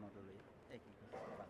mau dulu ya. Gitu. Pak.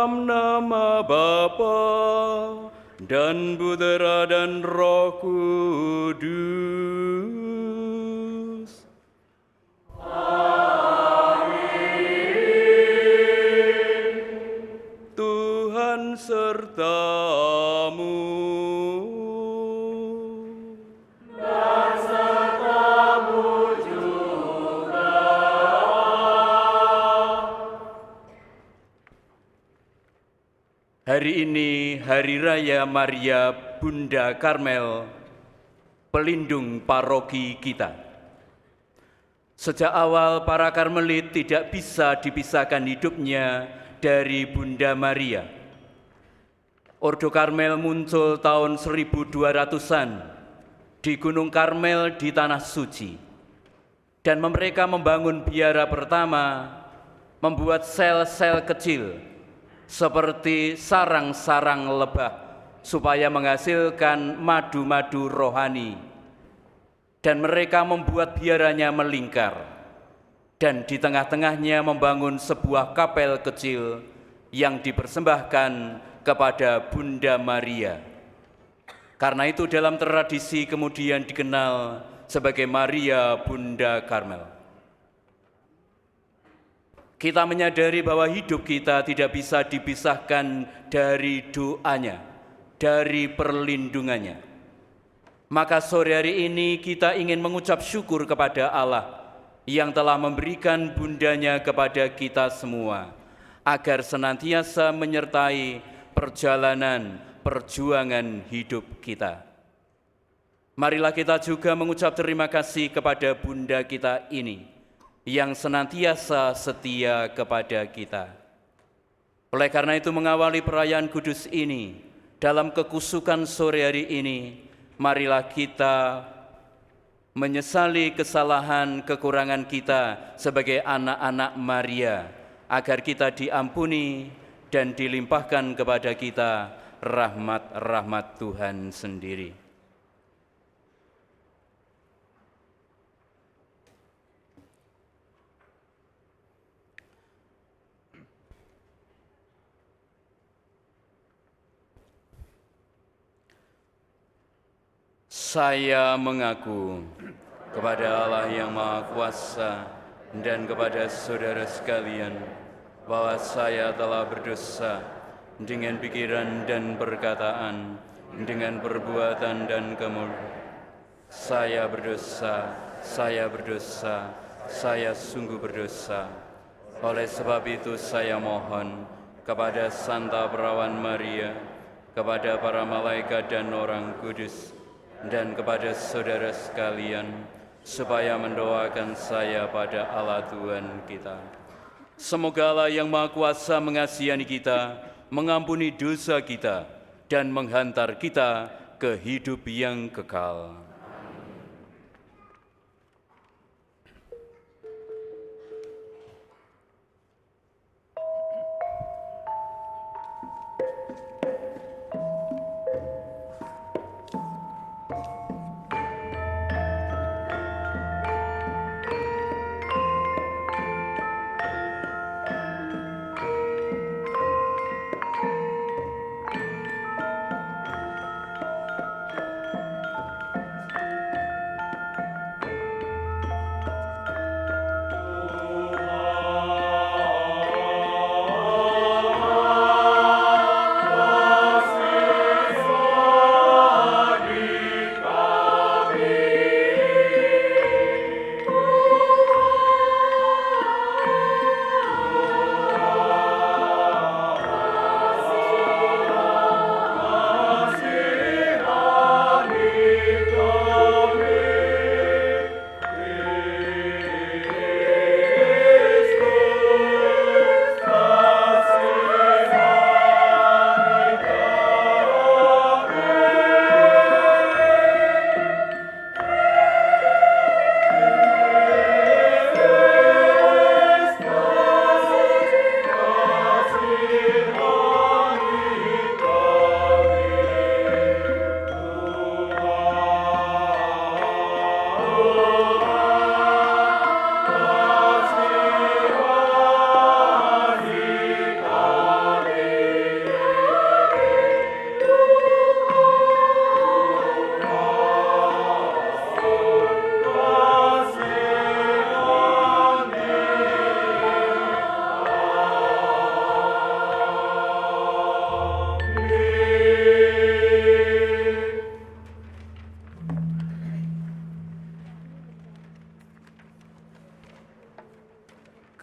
Dalam nama Bapa dan Putera dan Roh Kudus. Amin. Tuhan sertamu. Dan sertamu juga. Hari ini Hari Raya Maria Bunda Karmel, pelindung paroki kita. Sejak awal para Karmelit tidak bisa dipisahkan hidupnya dari Bunda Maria. Ordo Karmel muncul tahun 1200-an di Gunung Karmel di Tanah Suci. Dan mereka membangun biara pertama, membuat sel-sel kecil seperti sarang-sarang lebah supaya menghasilkan madu-madu rohani. Dan mereka membuat biaranya melingkar. Dan di tengah-tengahnya membangun sebuah kapel kecil yang dipersembahkan kepada Bunda Maria. Karena itu dalam tradisi kemudian dikenal sebagai Maria Bunda Karmel. Kita menyadari bahwa hidup kita tidak bisa dipisahkan dari doanya, dari perlindungannya. Maka sore hari ini kita ingin mengucap syukur kepada Allah yang telah memberikan bundanya kepada kita semua, agar senantiasa menyertai perjuangan hidup kita. Marilah kita juga mengucap terima kasih kepada Bunda kita ini, yang senantiasa setia kepada kita. Oleh karena itu mengawali perayaan kudus ini, dalam kekusukan sore hari ini, marilah kita menyesali kesalahan kekurangan kita sebagai anak-anak Maria, agar kita diampuni dan dilimpahkan kepada kita rahmat-rahmat Tuhan sendiri. Saya mengaku kepada Allah yang Maha Kuasa dan kepada saudara sekalian bahwa saya telah berdosa dengan pikiran dan perkataan, dengan perbuatan dan kemurkaan. Saya berdosa, saya sungguh berdosa. Oleh sebab itu saya mohon kepada Santa Perawan Maria, kepada para malaikat dan orang kudus, dan kepada saudara sekalian, supaya mendoakan saya pada Allah Tuhan kita. Semoga Allah yang Maha Kuasa mengasihani kita, mengampuni dosa kita, dan menghantar kita ke hidup yang kekal.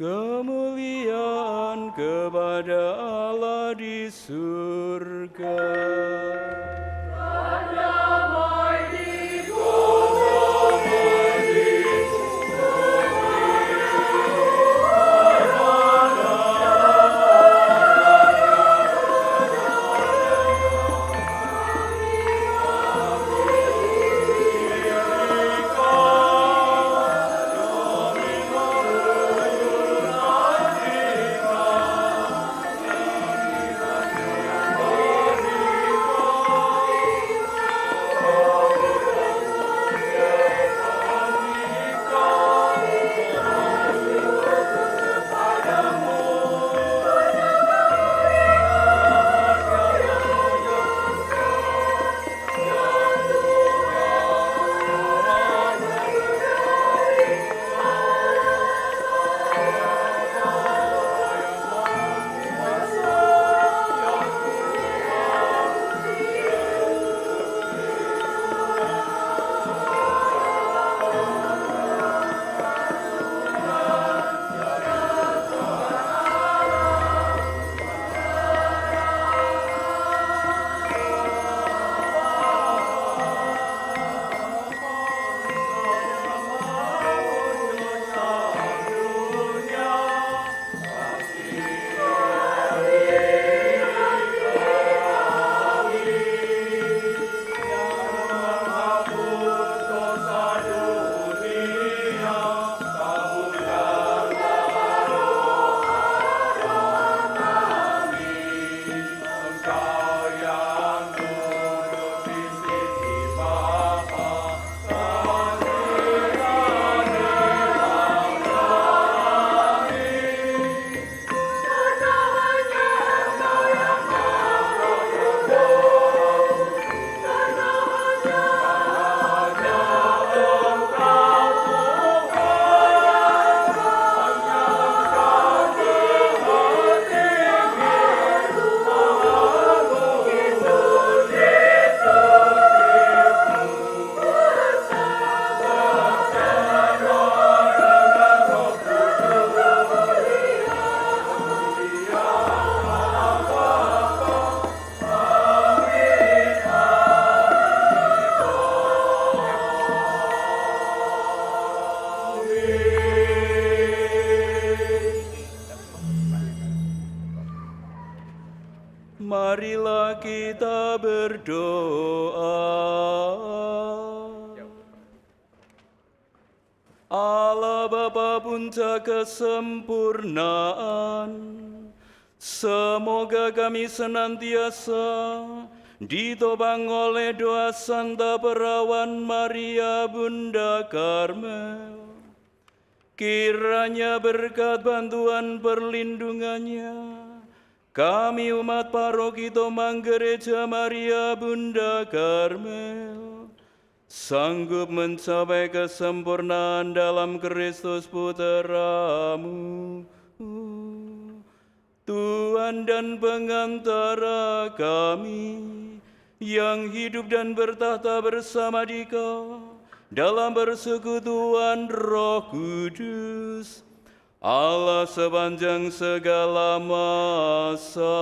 kemuliaan kepada Allah di surga. Marilah kita berdoa. Allah Bapa Puncak Kesempurnaan, semoga kami senantiasa ditopang oleh doa Santa Perawan Maria Bunda Karmel. Kiranya berkat bantuan perlindungannya, kami umat paroki Tomang Gereja Maria Bunda Karmel sanggup mencapai kesempurnaan dalam Kristus Putra-Mu, Tuhan dan pengantara kami, yang hidup dan bertahta bersama Dikau dalam persekutuan Roh Kudus, Allah sepanjang segala masa.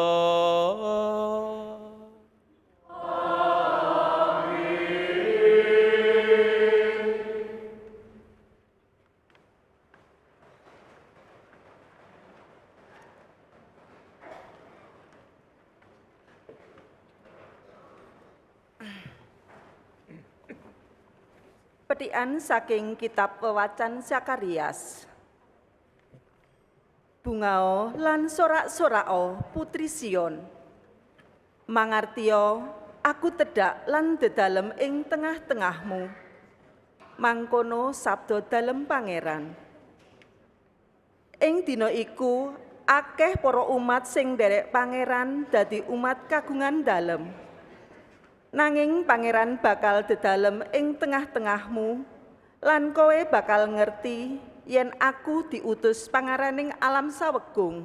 Petikan saking kitab Pewacan Zakarias. Bungao lan sorak-sorao putri Sion, mangartio aku tedak lan dedalem ing tengah-tengahmu, mangkono sabda dalem pangeran. Ing dina iku akeh para umat sing nderek pangeran dadi umat kagungan dalem. Nanging pangeran bakal dedalem ing tengah-tengahmu, lan kowe bakal ngerti yen aku diutus pangaraning alam sawegung.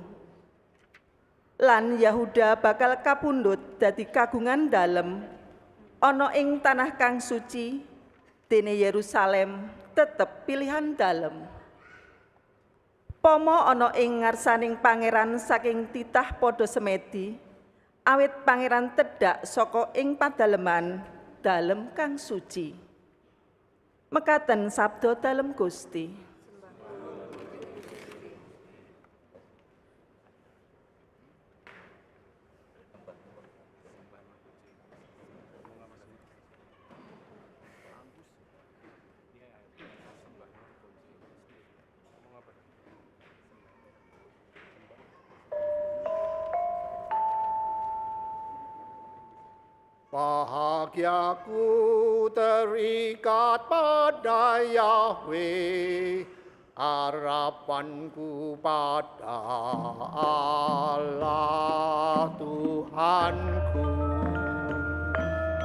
Lan Yahuda bakal kapundhut dadi kagungan dalem, ana ing tanah kang suci, dene Yerusalem tetep pilihan dalem. Pomo ana ing ngarsaning pangeran saking titah padha semedi, awit pangeran tedhak saka ing padaleman dalem kang suci. Mekaten sabda dalem Gusti. Bahagiaku terikat pada Yahweh, harapanku pada Allah Tuhanku.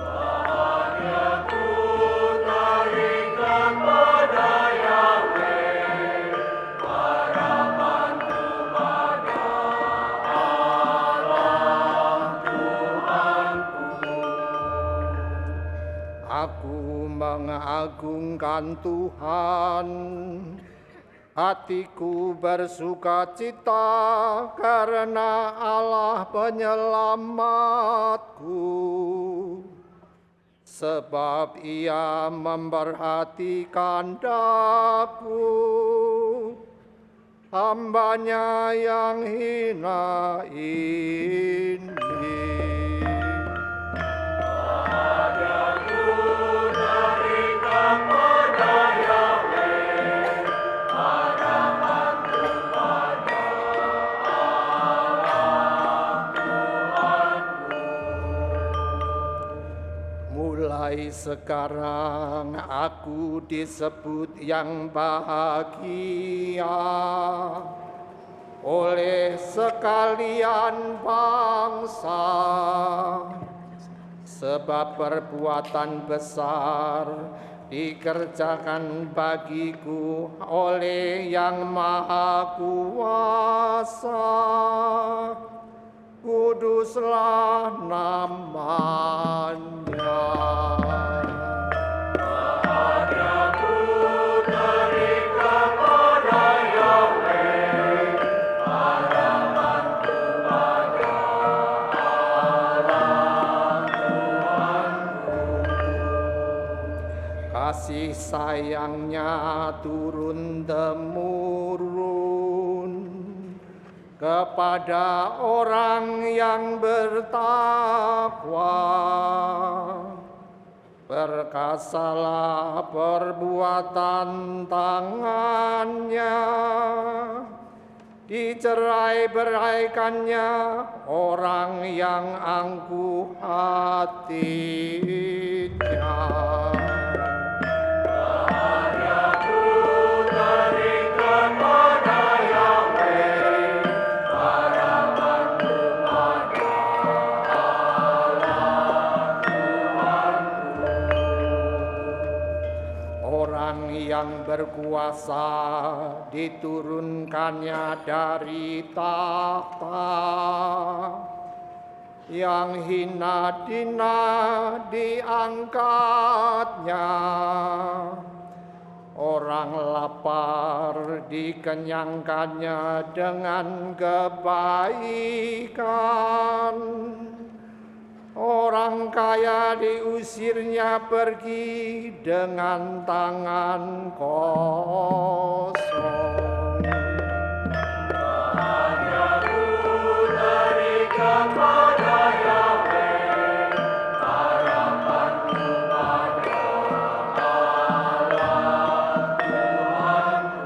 Bahagiaku terikat pada Yahweh, harapanku pada Allah Tuhanku. Aku mengagungkan Tuhan, hatiku bersuka cita karena Allah penyelamatku. Sebab Ia memperhatikan daku, hamba-Nya yang hina ini. Mulai sekarang aku disebut yang bahagia oleh sekalian bangsa, sebab perbuatan besar dikerjakan bagiku oleh Yang Maha Kuasa. Kuduslah namanya. Bahagiaku terikat pada Yahweh, harapanku pada Allah Tuhanku. Kasih sayang-Nya turun-temurun kepada orang yang bertakwa. Perkasalah perbuatan tangannya, dicerai-beraikannya orang yang angkuh hatinya. Bahagiaku terikat pada Yahweh, harapanku pada Allah Tuhanku. Orang yang berkuasa diturunkannya dari tahta, yang hina dina diangkatnya. Orang lapar dikenyangkannya dengan kebaikan. Orang kaya diusirnya pergi dengan tangan kosong. Bahagiaku terikat pada Yahweh, harapanku pada Allah Tuhanku.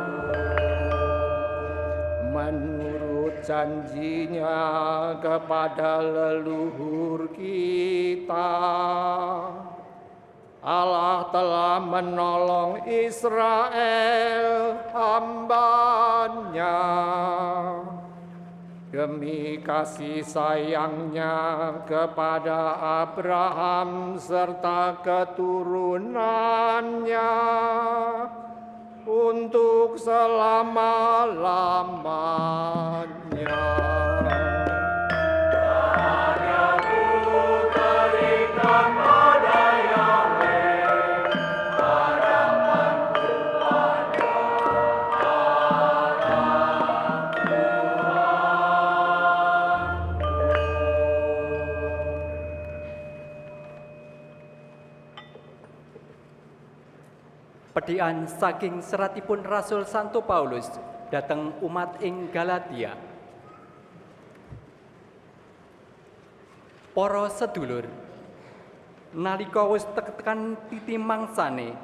Menurut janji-Nya kepada leluhur kita, Allah telah menolong Israel hamba-Nya. Demi kasih sayang-Nya kepada Abraham serta keturunannya untuk selama-lamanya. Bahagiaku terikat pada Yahweh, harapanku pada Allah Kadian saking seratipun Rasul Santo Paulus dhateng umat ing Galatia. Para sedulur, nalika wis tekan titi mangsane,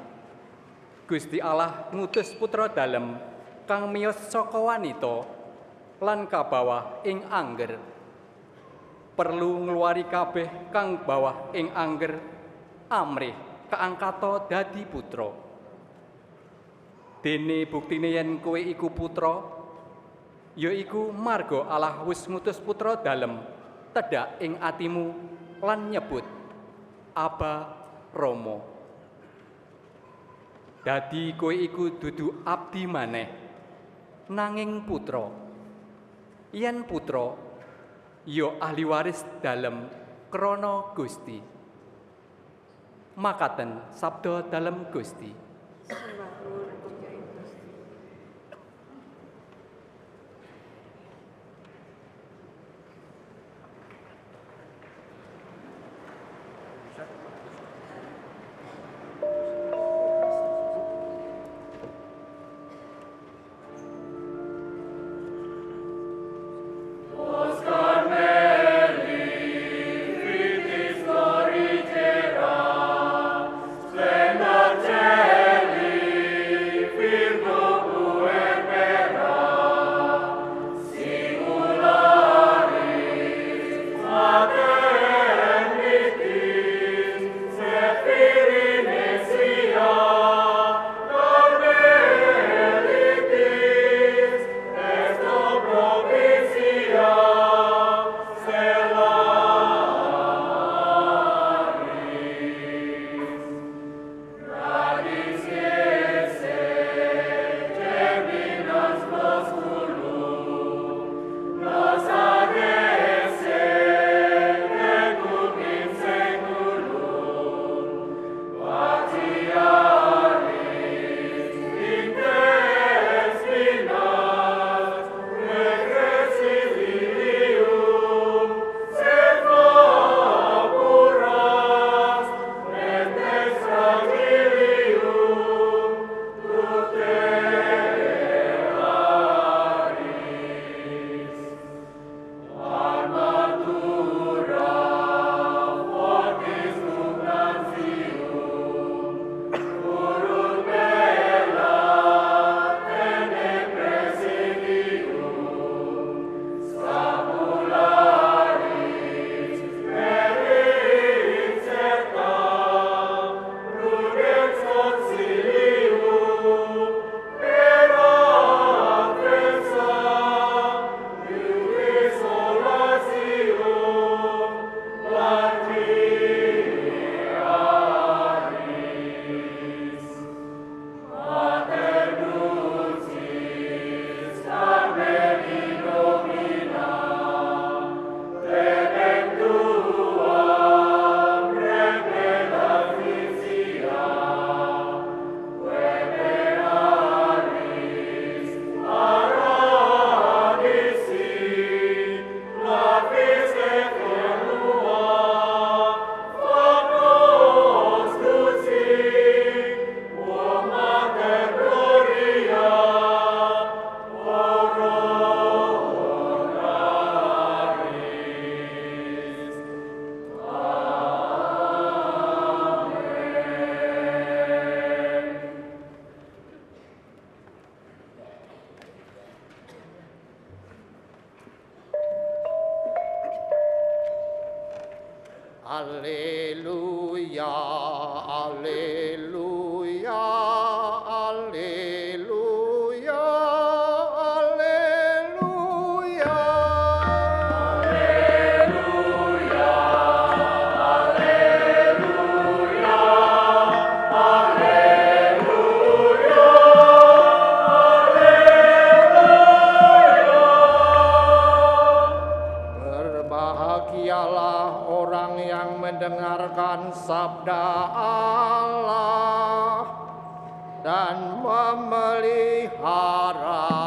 Gusti Allah ngutus putra dalem kang miyos saka wanita lan kabawah ing angger. Perlu ngluwari kabeh kang bawah ing angger amrih kaangkata dadi putra. Dene buktine yen kowe iku putra, ya iku marga Allah wis ngutus putra dalem tedhak ing atimu lan nyebut Aba Rama. Dadi kowe iku dudu abdi maneh, nanging putra. Yen putra, ya ahli waris dalem krana Gusti. Makaten sabda dalem Gusti. Alleluia, alleluia, alleluia, alleluia. Berbahagialah orang yang mendengarkan sabda Allah dan memeliharanya.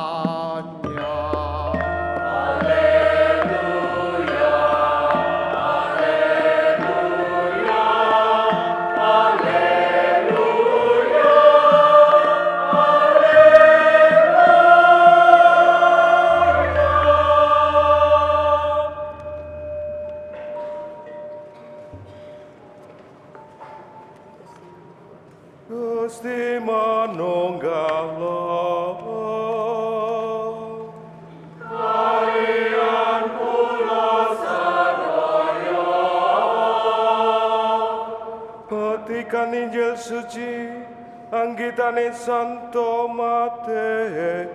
Gusti manunggal kalian kula sadaya. Petikan Injil suci anggitane Santo Matius.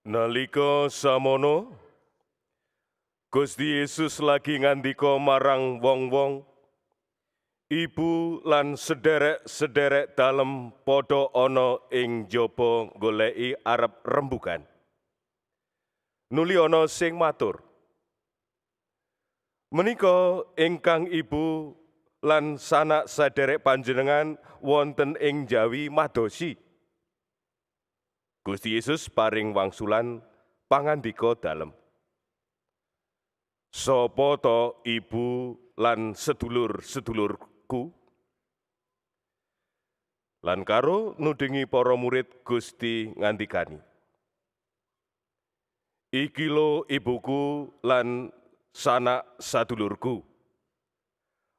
Nalika samono, Gusti Yesus lagi ngandika marang wong-wong, ibu lan sederek-sederek dalem padha ana ing njaba goleki arep rembugan. Nuli ana sing matur, menika ingkang ibu lan sanak sederek panjenengan wonten ing Jawi madosi. Gusti Yesus paring wangsulan pangandika dalem. Sapa ta ibu lan sedulur-sedulurku? Lan karo nudingi para murid Gusti ngandikani, iki lho ibuku lan sanak sadulurku.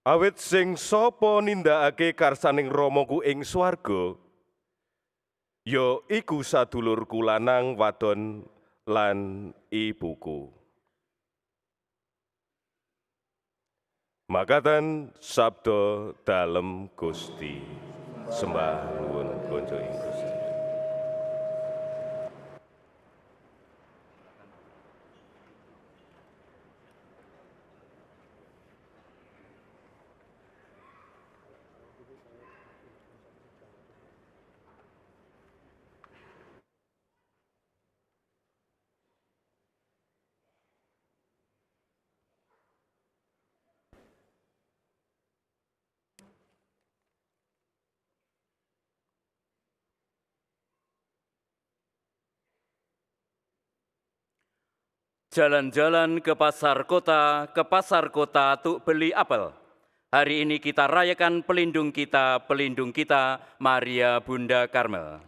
Awit sing sapa nindakake karsaning Ramaku ing swarga, ya iku sadulurku lanang wadon lan ibuku. Makaten sabda dalem Gusti. Sembah nuwun konco ing Gusti. Jalan-jalan ke pasar kota untuk beli apel. Hari ini kita rayakan pelindung kita, Maria Bunda Karmel.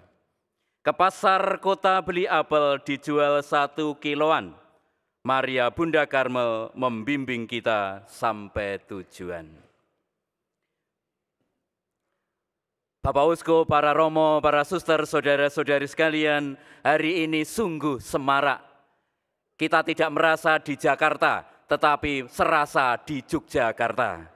Ke pasar kota beli apel dijual 1 kiloan. Maria Bunda Karmel membimbing kita sampai tujuan. Bapak Uskup, para romo, para suster, saudara-saudari sekalian, hari ini sungguh semarak. Kita tidak merasa di Jakarta, tetapi serasa di Yogyakarta.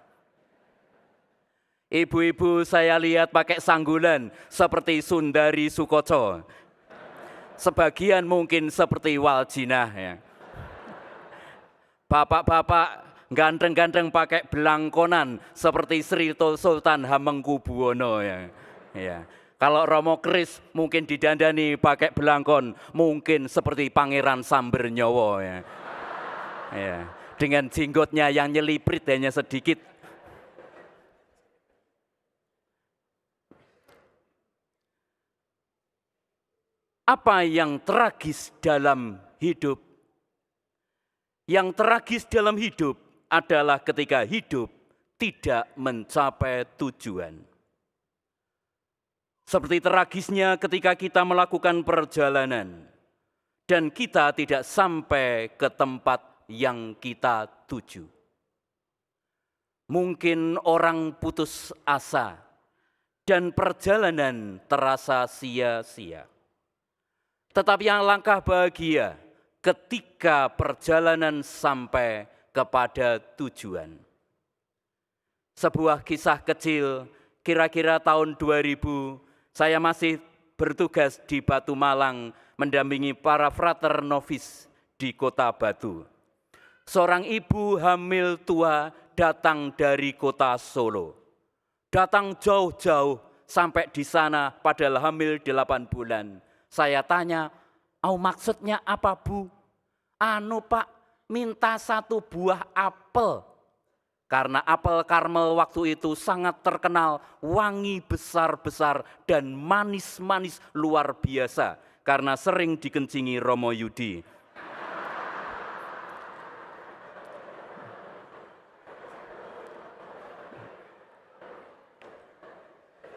Ibu-ibu saya lihat pakai sanggulan seperti Sundari Sukoco. Sebagian mungkin seperti Waljinah. Ya. Bapak-bapak ganteng-ganteng pakai belangkonan seperti Sri Sultan Hamengkubuwono. Ya. Ya. Kalau Romo Kris mungkin didandani pakai belangkon, mungkin seperti Pangeran Sambernyowo. Ya. Ya. Dengan jenggotnya yang nyeliprit hanya sedikit. Apa yang tragis dalam hidup? Yang tragis dalam hidup adalah ketika hidup tidak mencapai tujuan. Seperti tragisnya ketika kita melakukan perjalanan dan kita tidak sampai ke tempat yang kita tuju. Mungkin orang putus asa dan perjalanan terasa sia-sia. Tetapi yang langkah bahagia ketika perjalanan sampai kepada tujuan. Sebuah kisah kecil, kira-kira tahun 2000, saya masih bertugas di Batu Malang mendampingi para frater novis di kota Batu. Seorang ibu hamil tua datang dari kota Solo. Datang jauh-jauh sampai di sana padahal hamil 8 bulan. Saya tanya, maksudnya apa Bu? Pak, minta 1 buah apel. Karena apel Karmel waktu itu sangat terkenal, wangi besar-besar dan manis-manis luar biasa karena sering dikencingi Romo Yudi.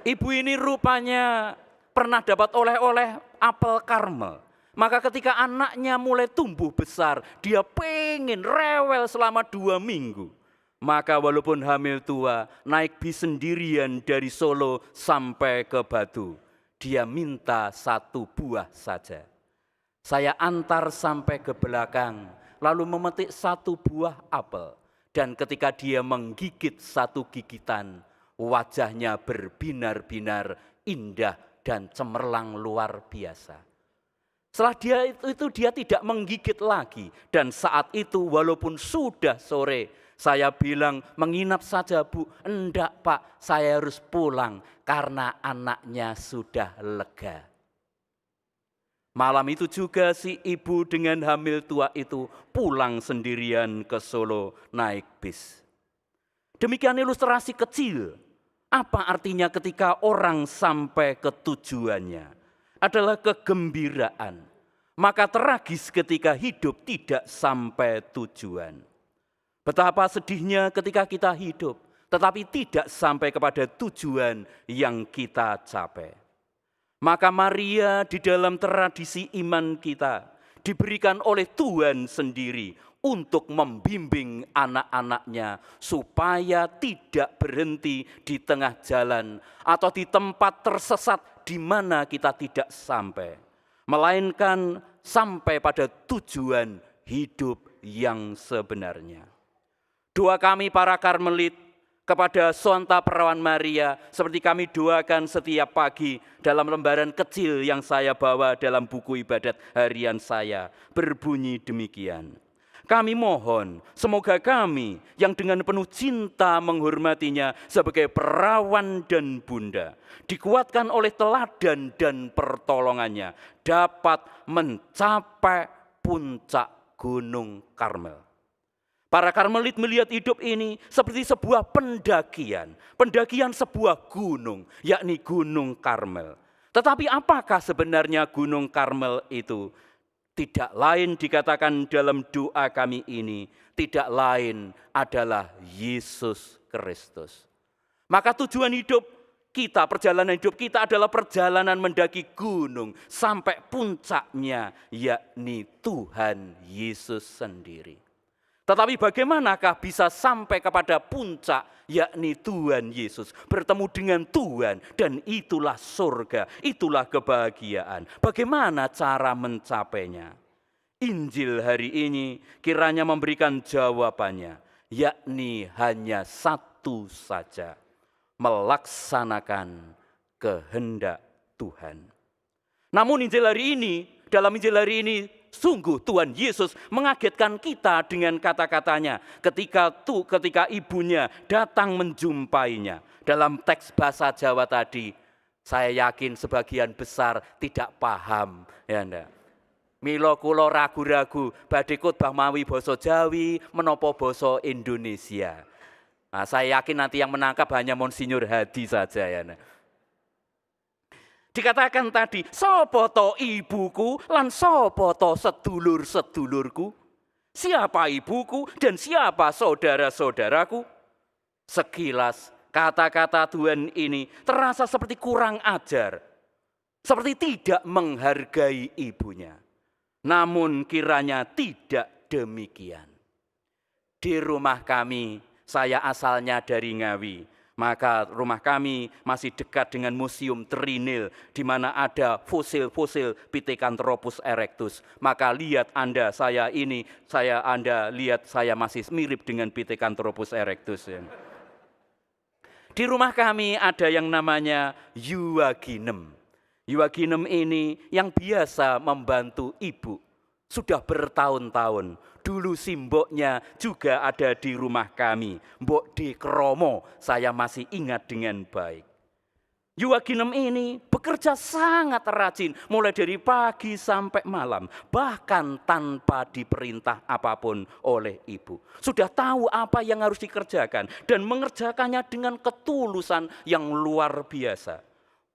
Ibu ini rupanya pernah dapat oleh-oleh apel Karmel. Maka ketika anaknya mulai tumbuh besar, dia pengen rewel selama 2 minggu. Maka walaupun hamil tua, naik bis sendirian dari Solo sampai ke Batu. Dia minta 1 buah saja. Saya antar sampai ke belakang, lalu memetik 1 buah apel. Dan ketika dia menggigit 1 gigitan, wajahnya berbinar-binar, indah dan cemerlang luar biasa. Setelah dia tidak menggigit lagi. Dan saat itu walaupun sudah sore, saya bilang, menginap saja Bu. Enggak Pak, saya harus pulang karena anaknya sudah lega. Malam itu juga si ibu dengan hamil tua itu pulang sendirian ke Solo naik bis. Demikian ilustrasi kecil. Apa artinya ketika orang sampai ke tujuannya? Adalah kegembiraan. Maka tragis ketika hidup tidak sampai tujuan. Betapa sedihnya ketika kita hidup, tetapi tidak sampai kepada tujuan yang kita capai. Maka Maria di dalam tradisi iman kita diberikan oleh Tuhan sendiri untuk membimbing anak-anaknya supaya tidak berhenti di tengah jalan atau di tempat tersesat di mana kita tidak sampai, melainkan sampai pada tujuan hidup yang sebenarnya. Doa kami para Karmelit kepada Sonta Perawan Maria seperti kami doakan setiap pagi dalam lembaran kecil yang saya bawa dalam buku ibadat harian saya, berbunyi demikian. Kami mohon semoga kami yang dengan penuh cinta menghormatinya sebagai perawan dan bunda, dikuatkan oleh teladan dan pertolongannya, dapat mencapai puncak Gunung Karmel. Para Karmelit melihat hidup ini seperti sebuah pendakian sebuah gunung, yakni Gunung Karmel. Tetapi apakah sebenarnya Gunung Karmel itu? Tidak lain dikatakan dalam doa kami ini, tidak lain adalah Yesus Kristus. Maka tujuan hidup kita, perjalanan hidup kita adalah perjalanan mendaki gunung sampai puncaknya, yakni Tuhan Yesus sendiri. Tetapi bagaimanakah bisa sampai kepada puncak, yakni Tuhan Yesus, bertemu dengan Tuhan, dan itulah surga, itulah kebahagiaan. Bagaimana cara mencapainya? Injil hari ini kiranya memberikan jawabannya, yakni hanya satu saja, melaksanakan kehendak Tuhan. Namun dalam Injil hari ini, sungguh Tuhan Yesus mengagetkan kita dengan kata-katanya ketika ibunya datang menjumpainya. Dalam teks bahasa Jawa tadi, saya yakin sebagian besar tidak paham. Ya enggak? Mila kula ragu-ragu badhe khotbah mawi basa Jawi menapa basa Indonesia. Nah, saya yakin nanti yang menangkap hanya Monsinyur Hadi saja ya. Dikatakan tadi, sapa to ibuku lan sapa to sedulur-sedulurku? Siapa ibuku dan siapa saudara-saudaraku? Sekilas kata-kata Tuhan ini terasa seperti kurang ajar, seperti tidak menghargai ibunya. Namun kiranya tidak demikian. Di rumah kami, saya asalnya dari Ngawi. Maka rumah kami masih dekat dengan Museum Trinil, di mana ada fosil-fosil Pithecanthropus erectus. Maka lihat Anda, saya masih mirip dengan Pithecanthropus erectus. Di rumah kami ada yang namanya Euaginem. Euaginem ini yang biasa membantu ibu. Sudah bertahun-tahun. Dulu si mboknya juga ada di rumah kami. Mbok Dekromo, saya masih ingat dengan baik. Yoakim ini bekerja sangat rajin, mulai dari pagi sampai malam, bahkan tanpa diperintah apapun oleh ibu. Sudah tahu apa yang harus dikerjakan dan mengerjakannya dengan ketulusan yang luar biasa.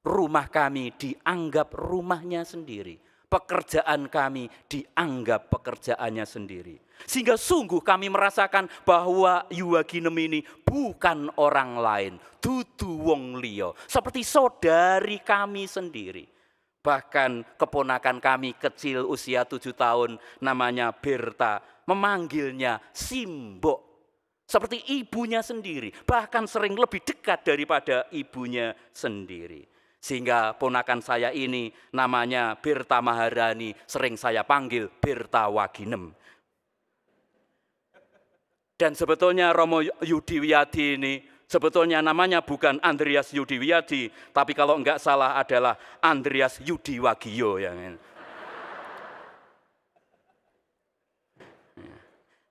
Rumah kami dianggap rumahnya sendiri. Pekerjaan kami dianggap pekerjaannya sendiri. Sehingga sungguh kami merasakan bahwa Yoakim ini bukan orang lain, dudu wong liya, seperti saudari kami sendiri. Bahkan keponakan kami kecil usia 7 tahun namanya Berta, memanggilnya Simbok. Seperti ibunya sendiri, bahkan sering lebih dekat daripada ibunya sendiri. Sehingga ponakan saya ini namanya Berta Maharani, sering saya panggil Berta Waginem. Dan sebetulnya Romo Yudi Wiyadi ini sebetulnya namanya bukan Andreas Yudi Wiyadi, tapi kalau enggak salah adalah Andreas Yudi Wagio.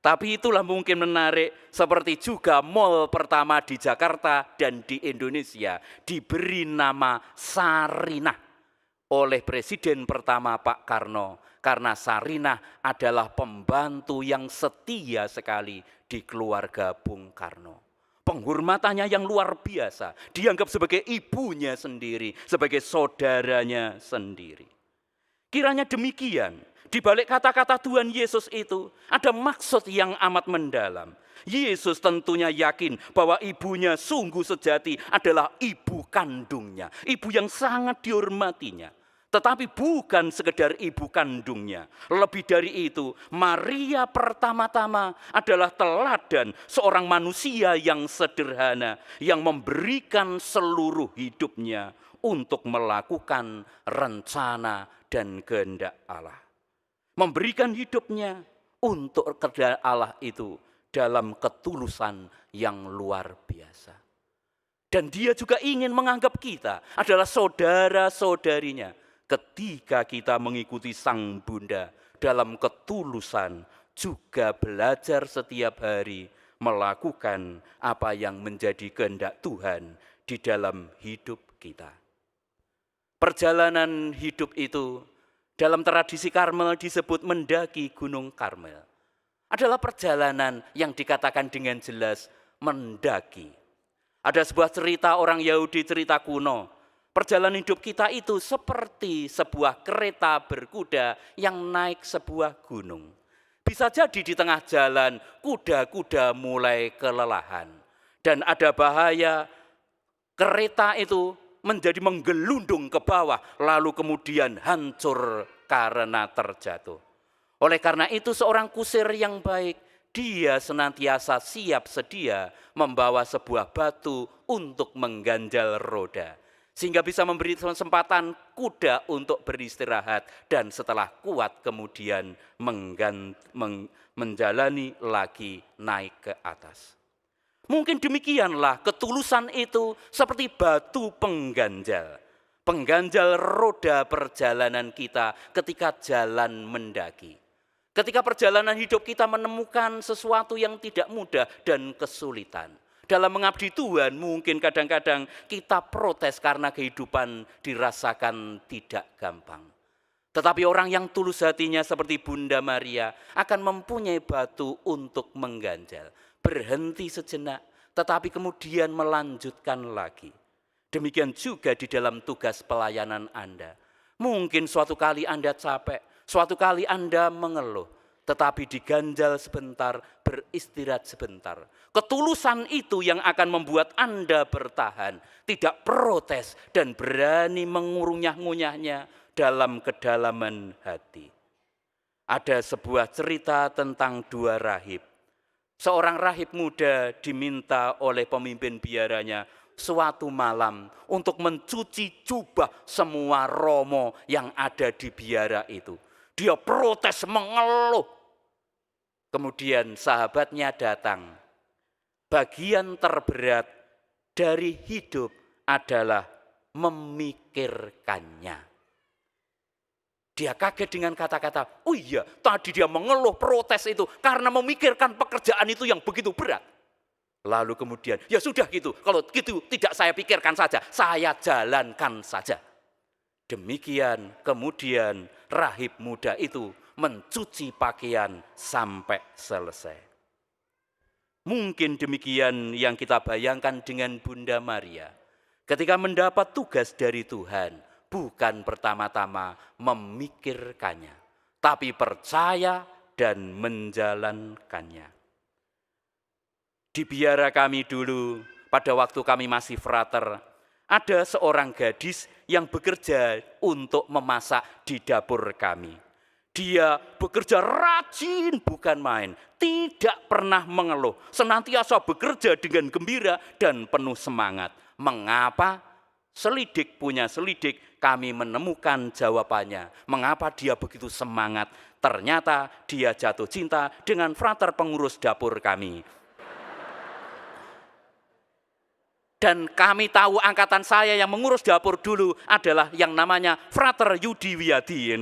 Tapi itulah mungkin menarik, seperti juga mal pertama di Jakarta dan di Indonesia diberi nama Sarinah oleh Presiden pertama Pak Karno. Karena Sarinah adalah pembantu yang setia sekali di keluarga Bung Karno. Penghormatannya yang luar biasa, dianggap sebagai ibunya sendiri, sebagai saudaranya sendiri. Kiranya demikian. Di balik kata-kata Tuhan Yesus itu ada maksud yang amat mendalam. Yesus tentunya yakin bahwa ibunya sungguh sejati adalah ibu kandungnya, ibu yang sangat dihormatinya. Tetapi bukan sekedar ibu kandungnya. Lebih dari itu, Maria pertama-tama adalah teladan seorang manusia yang sederhana, yang memberikan seluruh hidupnya untuk melakukan rencana dan kehendak Allah. Memberikan hidupnya untuk kehendak Allah itu dalam ketulusan yang luar biasa. Dan dia juga ingin menganggap kita adalah saudara-saudarinya ketika kita mengikuti Sang Bunda dalam ketulusan, juga belajar setiap hari melakukan apa yang menjadi kehendak Tuhan di dalam hidup kita. Perjalanan hidup itu dalam tradisi Karmel disebut mendaki Gunung Karmel. Adalah perjalanan yang dikatakan dengan jelas mendaki. Ada sebuah cerita orang Yahudi, cerita kuno. Perjalanan hidup kita itu seperti sebuah kereta berkuda yang naik sebuah gunung. Bisa jadi di tengah jalan kuda-kuda mulai kelelahan. Dan ada bahaya kereta itu menjadi menggelundung ke bawah, lalu kemudian hancur karena terjatuh. Oleh karena itu seorang kusir yang baik, dia senantiasa siap sedia membawa sebuah batu untuk mengganjal roda. Sehingga bisa memberi kesempatan kuda untuk beristirahat dan setelah kuat kemudian menjalani lagi naik ke atas. Mungkin demikianlah ketulusan itu seperti batu pengganjal. Pengganjal roda perjalanan kita ketika jalan mendaki. Ketika perjalanan hidup kita menemukan sesuatu yang tidak mudah dan kesulitan. Dalam mengabdi Tuhan mungkin kadang-kadang kita protes karena kehidupan dirasakan tidak gampang. Tetapi orang yang tulus hatinya seperti Bunda Maria akan mempunyai batu untuk mengganjal. Berhenti sejenak tetapi kemudian melanjutkan lagi. Demikian juga di dalam tugas pelayanan Anda. Mungkin suatu kali Anda capek, suatu kali Anda mengeluh. Tetapi diganjal sebentar, beristirahat sebentar. Ketulusan itu yang akan membuat Anda bertahan, tidak protes dan berani mengunyah-ngunyahnya dalam kedalaman hati. Ada sebuah cerita tentang dua rahib. Seorang rahib muda diminta oleh pemimpin biaranya suatu malam untuk mencuci jubah semua romo yang ada di biara itu. Dia protes, mengeluh. Kemudian sahabatnya datang. Bagian terberat dari hidup adalah memikirkannya. Dia kaget dengan kata-kata, oh iya tadi dia mengeluh protes itu karena memikirkan pekerjaan itu yang begitu berat. Lalu kemudian, ya sudah gitu, kalau gitu tidak saya pikirkan saja, saya jalankan saja. Demikian kemudian rahib muda itu mencuci pakaian sampai selesai. Mungkin demikian yang kita bayangkan dengan Bunda Maria. Ketika mendapat tugas dari Tuhan, bukan pertama-tama memikirkannya, tapi percaya dan menjalankannya. Di biara kami dulu, pada waktu kami masih frater, ada seorang gadis yang bekerja untuk memasak di dapur kami. Dia bekerja rajin bukan main, tidak pernah mengeluh, senantiasa bekerja dengan gembira dan penuh semangat. Mengapa? Selidik punya selidik, kami menemukan jawabannya. Mengapa dia begitu semangat? Ternyata dia jatuh cinta dengan frater pengurus dapur kami. Dan kami tahu angkatan saya yang mengurus dapur dulu adalah yang namanya Frater Yudi Wiyadi.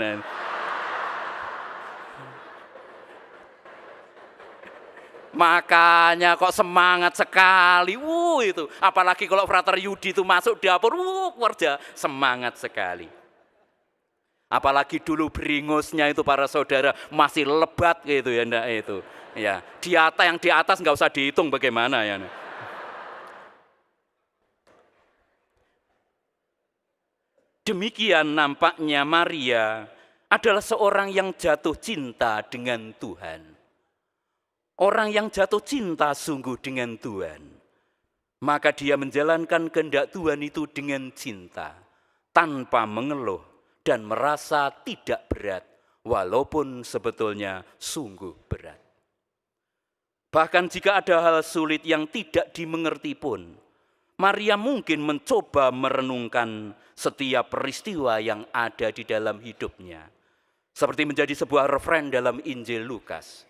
Makanya kok semangat sekali, itu. Apalagi kalau Frater Yudi itu masuk dapur, kerja semangat sekali. Apalagi dulu beringusnya itu para saudara masih lebat gitu ya, enggak itu. Ya, yang di atas nggak usah dihitung bagaimana ya. Demikian nampaknya Maria adalah seorang yang jatuh cinta dengan Tuhan. Orang yang jatuh cinta sungguh dengan Tuhan. Maka dia menjalankan kehendak Tuhan itu dengan cinta, tanpa mengeluh dan merasa tidak berat, walaupun sebetulnya sungguh berat. Bahkan jika ada hal sulit yang tidak dimengerti pun, Maria mungkin mencoba merenungkan setiap peristiwa yang ada di dalam hidupnya. Seperti menjadi sebuah referen dalam Injil Lukas.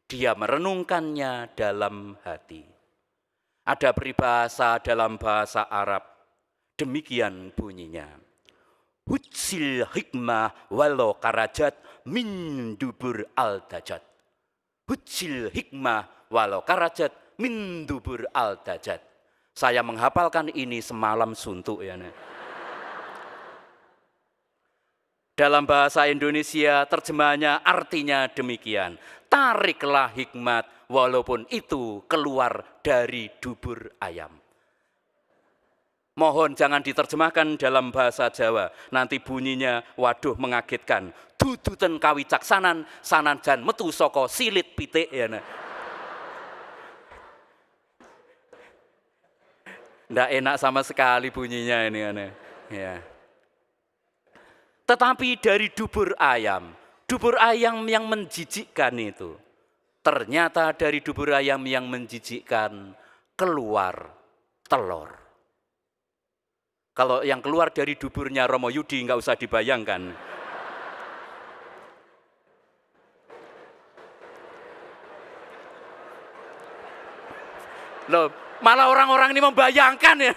Dia merenungkannya dalam hati. Ada peribahasa dalam bahasa Arab. Demikian bunyinya. Hutsil hikmah walau karajat min dubur al-dajat. Hutsil hikmah walau karajat min dubur al-dajat. Saya menghafalkan ini semalam suntuk ya. Dalam bahasa Indonesia terjemahannya artinya demikian. Tariklah hikmat walaupun itu keluar dari dubur ayam. Mohon jangan diterjemahkan dalam bahasa Jawa. Nanti bunyinya waduh mengagetkan. Duduten kawicaksanan sanajan metu saka silit pitik ya. Nggak enak sama sekali bunyinya ini. Ya. Tetapi dari dubur ayam yang menjijikkan itu, ternyata dari dubur ayam yang menjijikkan keluar telur. Kalau yang keluar dari duburnya Romo Yudi nggak usah dibayangkan. Loh, malah orang-orang ini membayangkan ya.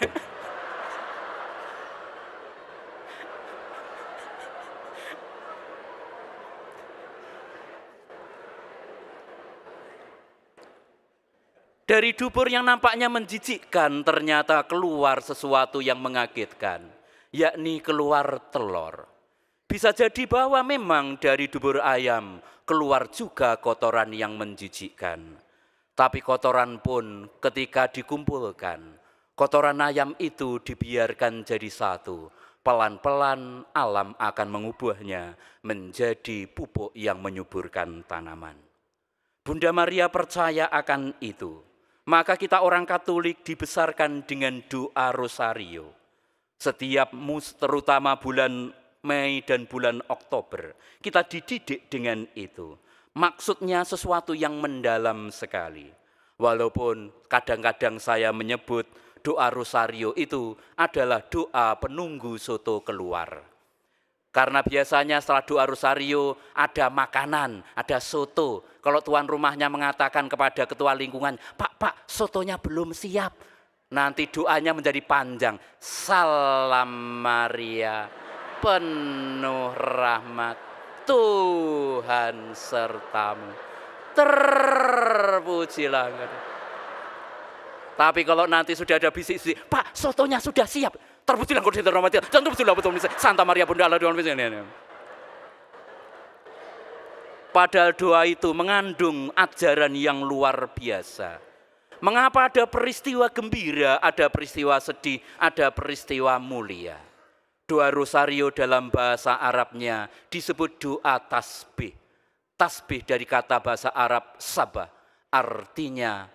Dari dubur yang nampaknya menjijikkan ternyata keluar sesuatu yang mengagetkan, yakni keluar telur. Bisa jadi bahwa memang dari dubur ayam keluar juga kotoran yang menjijikkan. Tapi kotoran pun ketika dikumpulkan, kotoran ayam itu dibiarkan jadi satu. Pelan-pelan alam akan mengubahnya menjadi pupuk yang menyuburkan tanaman. Bunda Maria percaya akan itu. Maka kita orang Katolik dibesarkan dengan doa rosario. Setiap terutama bulan Mei dan bulan Oktober, kita dididik dengan itu. Maksudnya sesuatu yang mendalam sekali. Walaupun kadang-kadang saya menyebut doa rosario itu adalah doa penunggu soto keluar. Karena biasanya setelah doa rosario ada makanan, ada soto. Kalau tuan rumahnya mengatakan kepada ketua lingkungan, Pak, sotonya belum siap. Nanti doanya menjadi panjang. Salam Maria, penuh rahmat, Tuhan sertamu. Terpujilah. Tapi kalau nanti sudah ada bisik-bisik, Pak, sotonya sudah siap. Terpujilah Kudus terhormat, dan terpujilah betul Santa Maria Bunda Allah dengan Padahal doa itu mengandung ajaran yang luar biasa. Mengapa ada peristiwa gembira, ada peristiwa sedih, ada peristiwa mulia. Doa rosario dalam bahasa Arabnya disebut doa tasbih. Tasbih dari kata bahasa Arab sabah, artinya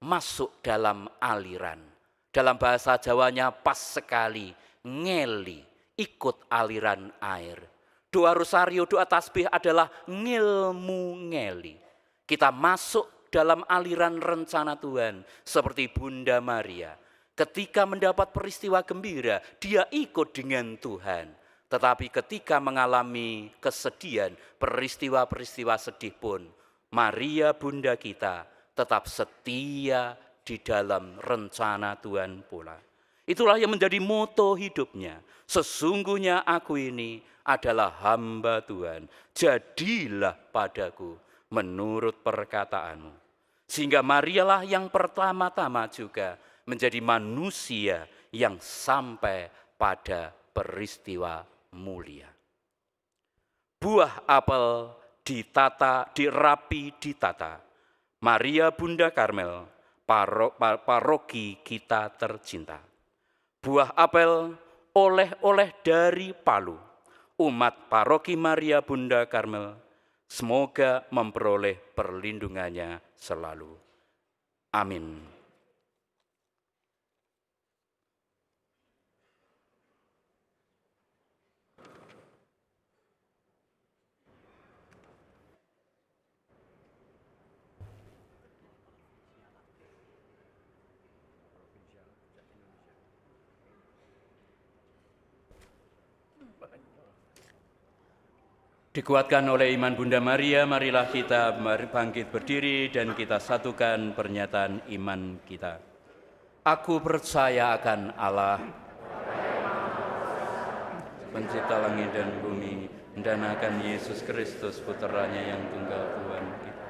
masuk dalam aliran. Dalam bahasa Jawanya pas sekali, ngeli, ikut aliran air. Doa rosario, doa tasbih adalah ngilmu ngeli. Kita masuk dalam aliran rencana Tuhan seperti Bunda Maria. Ketika mendapat peristiwa gembira, dia ikut dengan Tuhan. Tetapi ketika mengalami kesedihan, peristiwa-peristiwa sedih pun, Maria Bunda kita tetap setia di dalam rencana Tuhan pula. Itulah yang menjadi moto hidupnya. Sesungguhnya aku ini adalah hamba Tuhan. Jadilah padaku menurut perkataanmu. Sehingga Marialah yang pertama-tama juga menjadi manusia yang sampai pada peristiwa mulia. Buah apel ditata, dirapi ditata. Maria Bunda Karmel, paroki kita tercinta. Buah apel oleh-oleh dari Palu. Umat paroki Maria Bunda Karmel, semoga memperoleh perlindungannya selalu. Amin. Dikuatkan oleh iman Bunda Maria, marilah kita bangkit berdiri dan kita satukan pernyataan iman kita. Aku percaya akan Allah, pencipta langit dan bumi, dan akan Yesus Kristus, putranya yang tunggal Tuhan kita,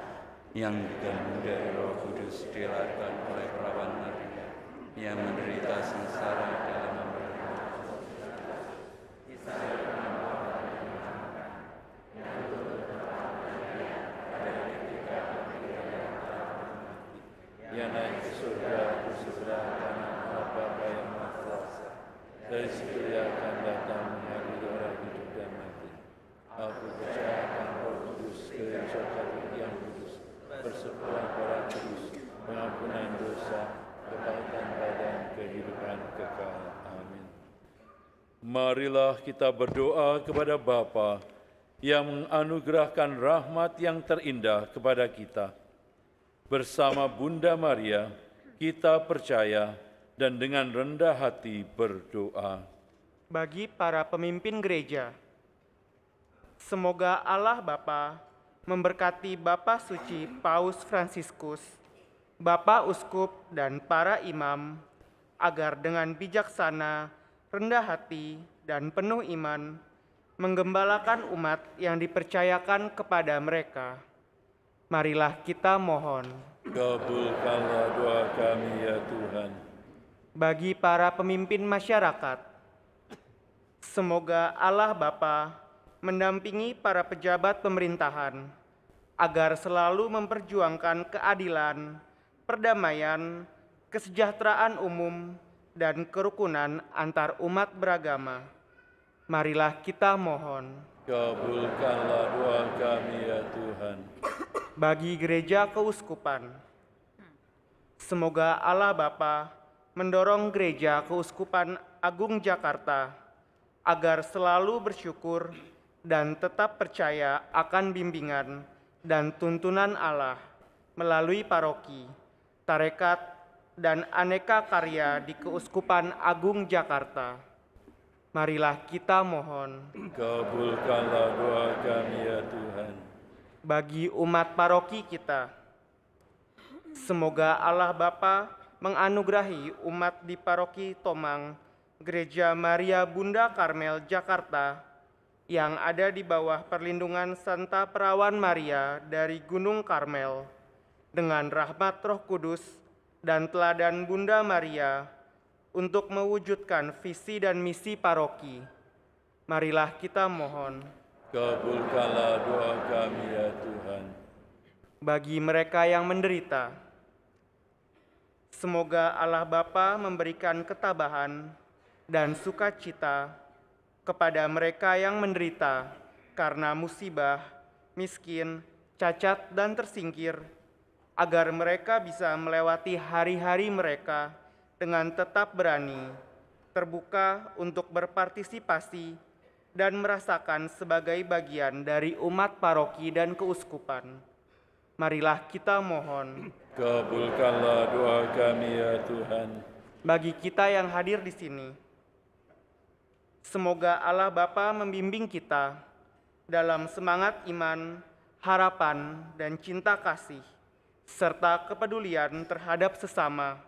yang digandung dari Roh Kudus, dilahirkan oleh perawan Maria, yang menderita sengsara dalam yang naik ke surga bersebelah kanan Allah Bapa yang Maha Kuasa. Dari situ Dia akan datang mengadili orang hidup dan mati. Aku percaya akan Roh Kudus, gereja Katolik yang kudus, persekutuan para kudus, pengampunan dosa, kebaikan badan, kehidupan kekal. Amin. Marilah kita berdoa kepada Bapa yang menganugerahkan rahmat yang terindah kepada kita. Bersama Bunda Maria, kita percaya dan dengan rendah hati berdoa. Bagi para pemimpin gereja, semoga Allah Bapa memberkati Bapak Suci Paus Fransiskus, Bapak Uskup dan para imam, agar dengan bijaksana, rendah hati, dan penuh iman, menggembalakan umat yang dipercayakan kepada mereka. Marilah kita mohon. Kabulkanlah doa kami ya Tuhan. Bagi para pemimpin masyarakat, semoga Allah Bapa mendampingi para pejabat pemerintahan agar selalu memperjuangkan keadilan, perdamaian, kesejahteraan umum, dan kerukunan antar umat beragama. Marilah kita mohon. Kabulkanlah doa kami ya Tuhan. Bagi gereja keuskupan, semoga Allah Bapa mendorong gereja keuskupan Agung Jakarta agar selalu bersyukur dan tetap percaya akan bimbingan dan tuntunan Allah melalui paroki, tarekat, dan aneka karya di Keuskupan Agung Jakarta. Marilah kita mohon. Kabulkanlah doa kami ya Tuhan. Bagi umat paroki kita, semoga Allah Bapa menganugerahi umat di paroki Tomang, Gereja Maria Bunda Karmel, Jakarta, yang ada di bawah perlindungan Santa Perawan Maria dari Gunung Karmel, dengan rahmat Roh Kudus dan teladan Bunda Maria untuk mewujudkan visi dan misi paroki. Marilah kita mohon. Kabulkanlah doa kami ya Tuhan. Bagi mereka yang menderita, semoga Allah Bapa memberikan ketabahan dan sukacita kepada mereka yang menderita karena musibah, miskin, cacat, dan tersingkir, agar mereka bisa melewati hari-hari mereka dengan tetap berani, terbuka untuk berpartisipasi, dan merasakan sebagai bagian dari umat paroki dan keuskupan. Marilah kita mohon. Kabulkanlah doa kami ya Tuhan. Bagi kita yang hadir di sini, semoga Allah Bapa membimbing kita dalam semangat iman, harapan, dan cinta kasih, serta kepedulian terhadap sesama,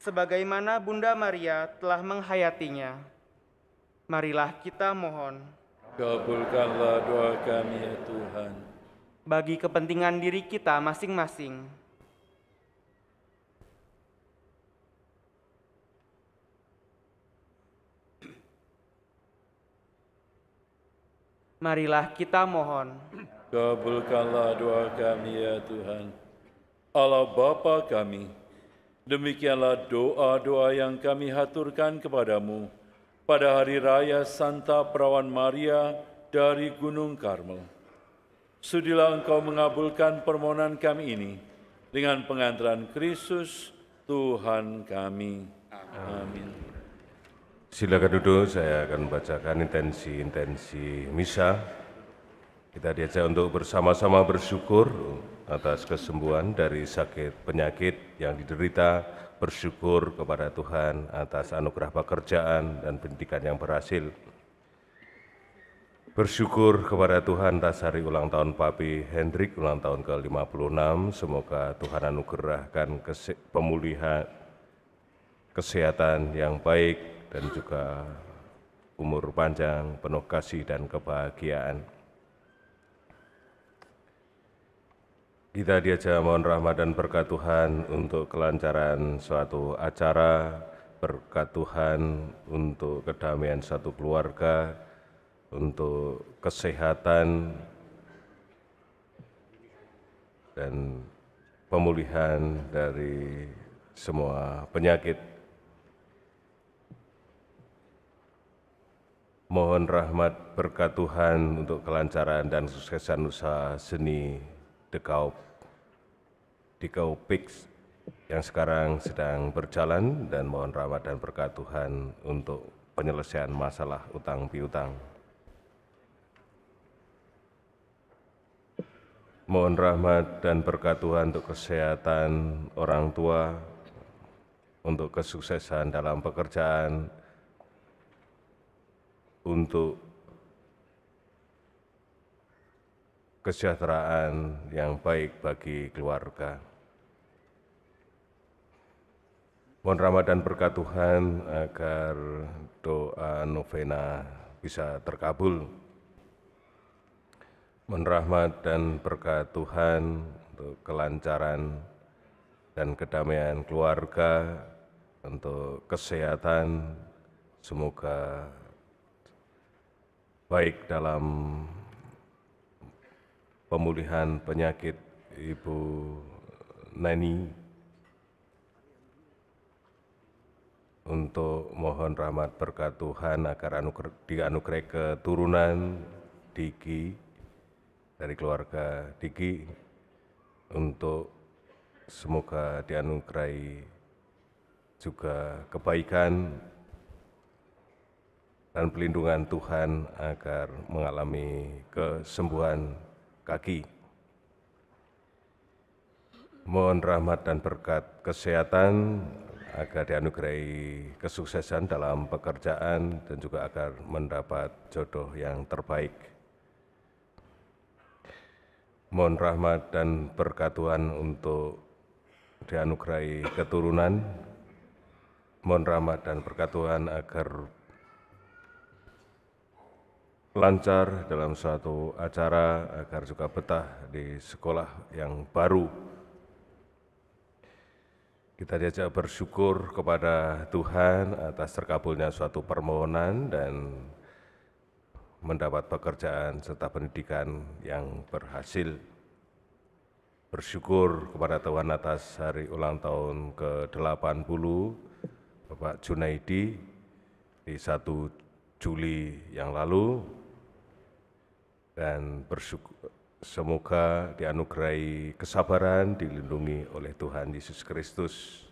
sebagaimana Bunda Maria telah menghayatinya. Marilah kita mohon. Kabulkanlah doa kami ya Tuhan. Bagi kepentingan diri kita masing-masing, marilah kita mohon. Kabulkanlah doa kami ya Tuhan. Allah Bapa kami, demikianlah doa-doa yang kami haturkan kepadamu pada hari raya Santa Perawan Maria dari Gunung Karmel. Sudilah Engkau mengabulkan permohonan kami ini dengan pengantaran Kristus Tuhan kami. Amin. Silakan duduk, saya akan membacakan intensi misa. Kita diajak untuk bersama-sama bersyukur atas kesembuhan dari sakit penyakit yang diderita, bersyukur kepada Tuhan atas anugerah pekerjaan dan pendidikan yang berhasil. Bersyukur kepada Tuhan atas hari ulang tahun Papi Hendrik, ulang tahun ke-56. Semoga Tuhan anugerahkan pemulihan, kesehatan yang baik, dan juga umur panjang, penuh kasih dan kebahagiaan. Kita diajak mohon rahmat dan berkat Tuhan untuk kelancaran suatu acara, berkat Tuhan untuk kedamaian satu keluarga, untuk kesehatan dan pemulihan dari semua penyakit. Mohon rahmat berkat Tuhan untuk kelancaran dan kesuksesan usaha seni Dikaupix yang sekarang sedang berjalan, dan mohon rahmat dan berkat Tuhan untuk penyelesaian masalah utang piutang. Mohon rahmat dan berkat Tuhan untuk kesehatan orang tua, untuk kesuksesan dalam pekerjaan, untuk kesejahteraan yang baik bagi keluarga. Mohon rahmat dan berkat Tuhan agar doa novena bisa terkabul. Mohon rahmat dan berkat Tuhan untuk kelancaran dan kedamaian keluarga, untuk kesehatan, semoga baik dalam pemulihan penyakit Ibu Neni, untuk mohon rahmat berkat Tuhan agar dianugerahi keturunan Diki dari keluarga Diki, untuk semoga dianugerahi juga kebaikan dan pelindungan Tuhan agar mengalami kesembuhan kaki. Mohon rahmat dan berkat kesehatan agar dianugerahi kesuksesan dalam pekerjaan dan juga agar mendapat jodoh yang terbaik. Mohon rahmat dan berkat Tuhan untuk dianugerahi keturunan. Mohon rahmat dan berkat Tuhan agar lancar dalam suatu acara, agar juga betah di sekolah yang baru. Kita diajak bersyukur kepada Tuhan atas terkabulnya suatu permohonan dan mendapat pekerjaan serta pendidikan yang berhasil. Bersyukur kepada Tuhan atas hari ulang tahun ke-80 Bapak Junaidi di 1 Juli yang lalu, dan bersyukur semoga dianugerahi kesabaran, dilindungi oleh Tuhan Yesus Kristus.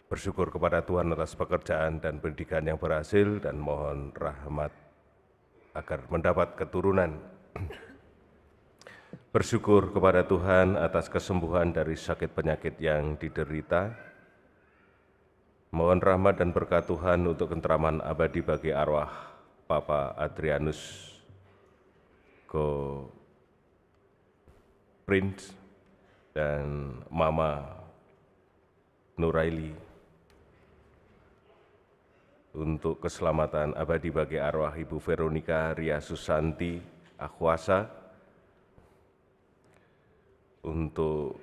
Bersyukur kepada Tuhan atas pekerjaan dan pendidikan yang berhasil dan mohon rahmat agar mendapat keturunan. Bersyukur kepada Tuhan atas kesembuhan dari sakit penyakit yang diderita. Mohon rahmat dan berkat Tuhan untuk ketenteraman abadi bagi arwah Papa Adrianus Prince dan Mama Nuraili, untuk keselamatan abadi bagi arwah Ibu Veronica Ria Susanti Akwasa, untuk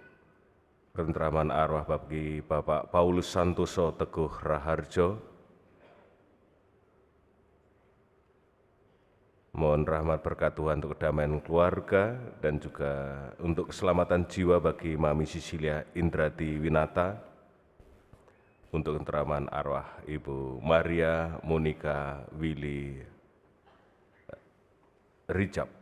ketenteraman arwah bagi Bapak Paulus Santoso Teguh Raharjo. Mohon rahmat berkat Tuhan untuk kedamaian keluarga dan juga untuk keselamatan jiwa bagi Mami Sisilia Indradi Winata, untuk ketenteraman arwah Ibu Maria Monica Willy Rijab.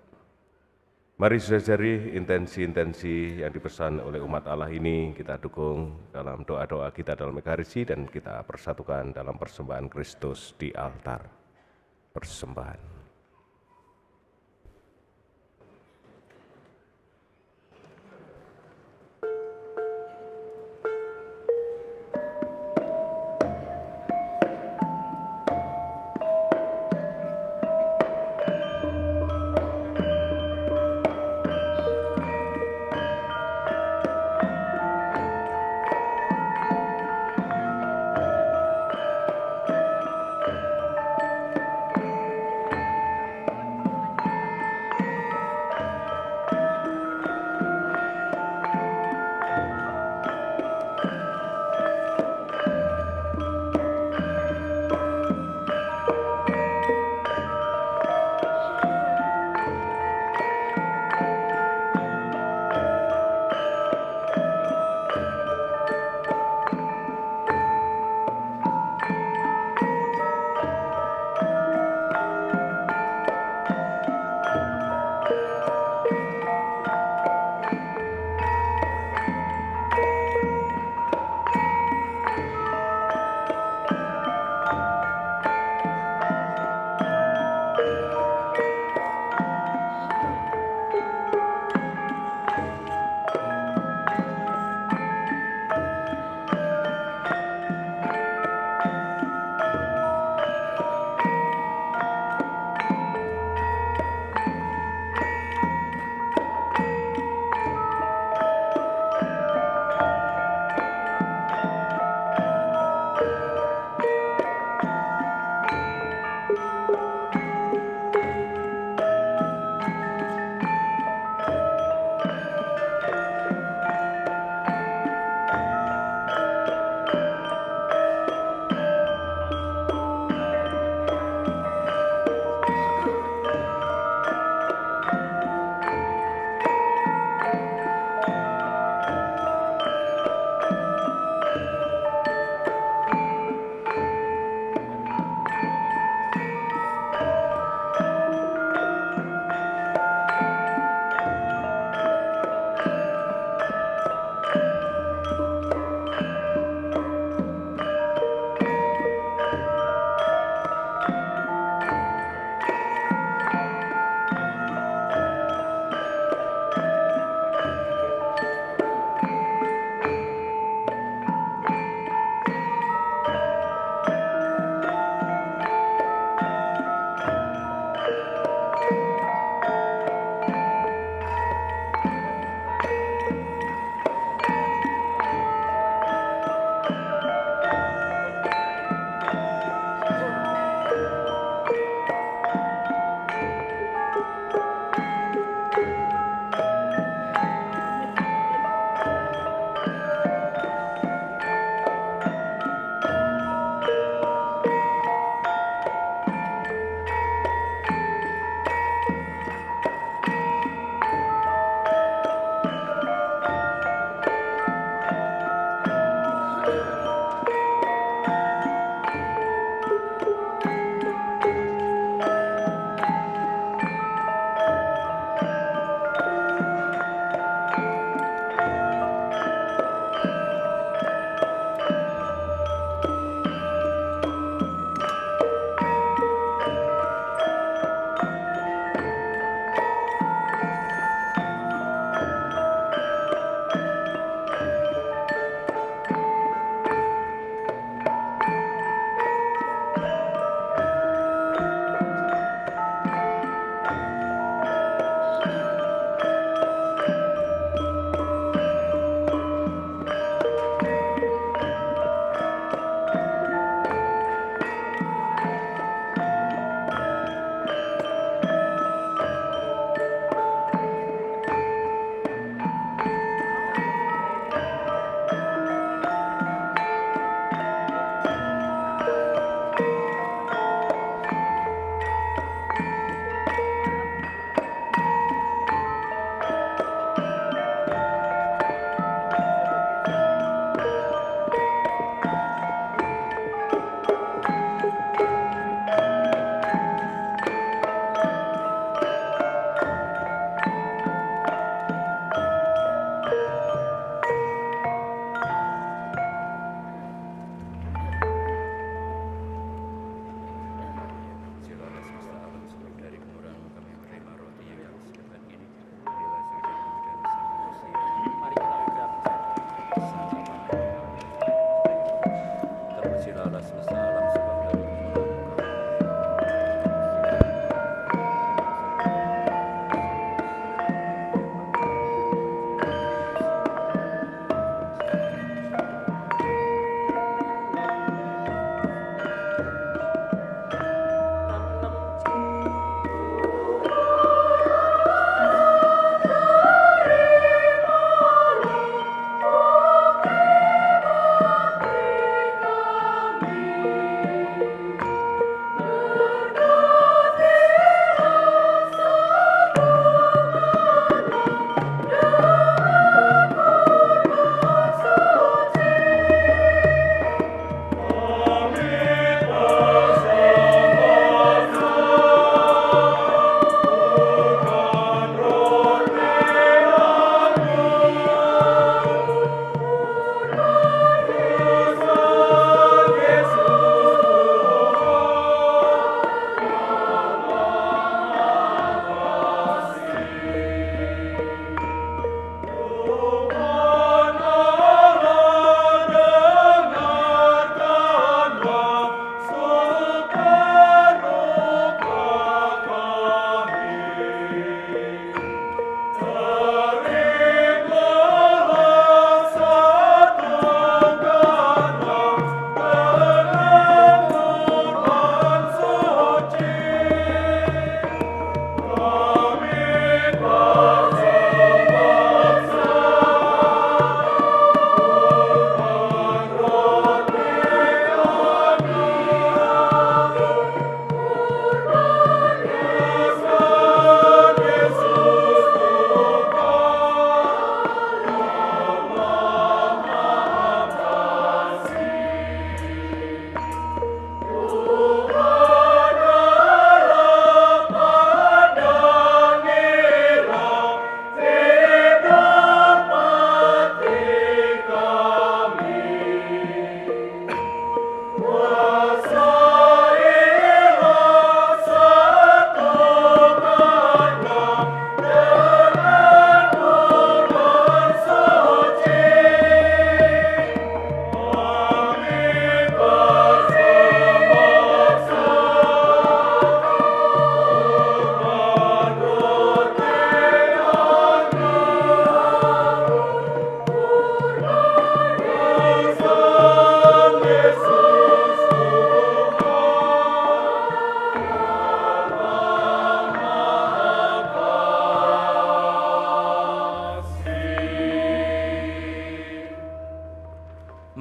Mari saudara-saudari, intensi-intensi yang dipesan oleh umat Allah ini kita dukung dalam doa-doa kita dalam Ekaristi, dan kita persatukan dalam persembahan Kristus di altar persembahan.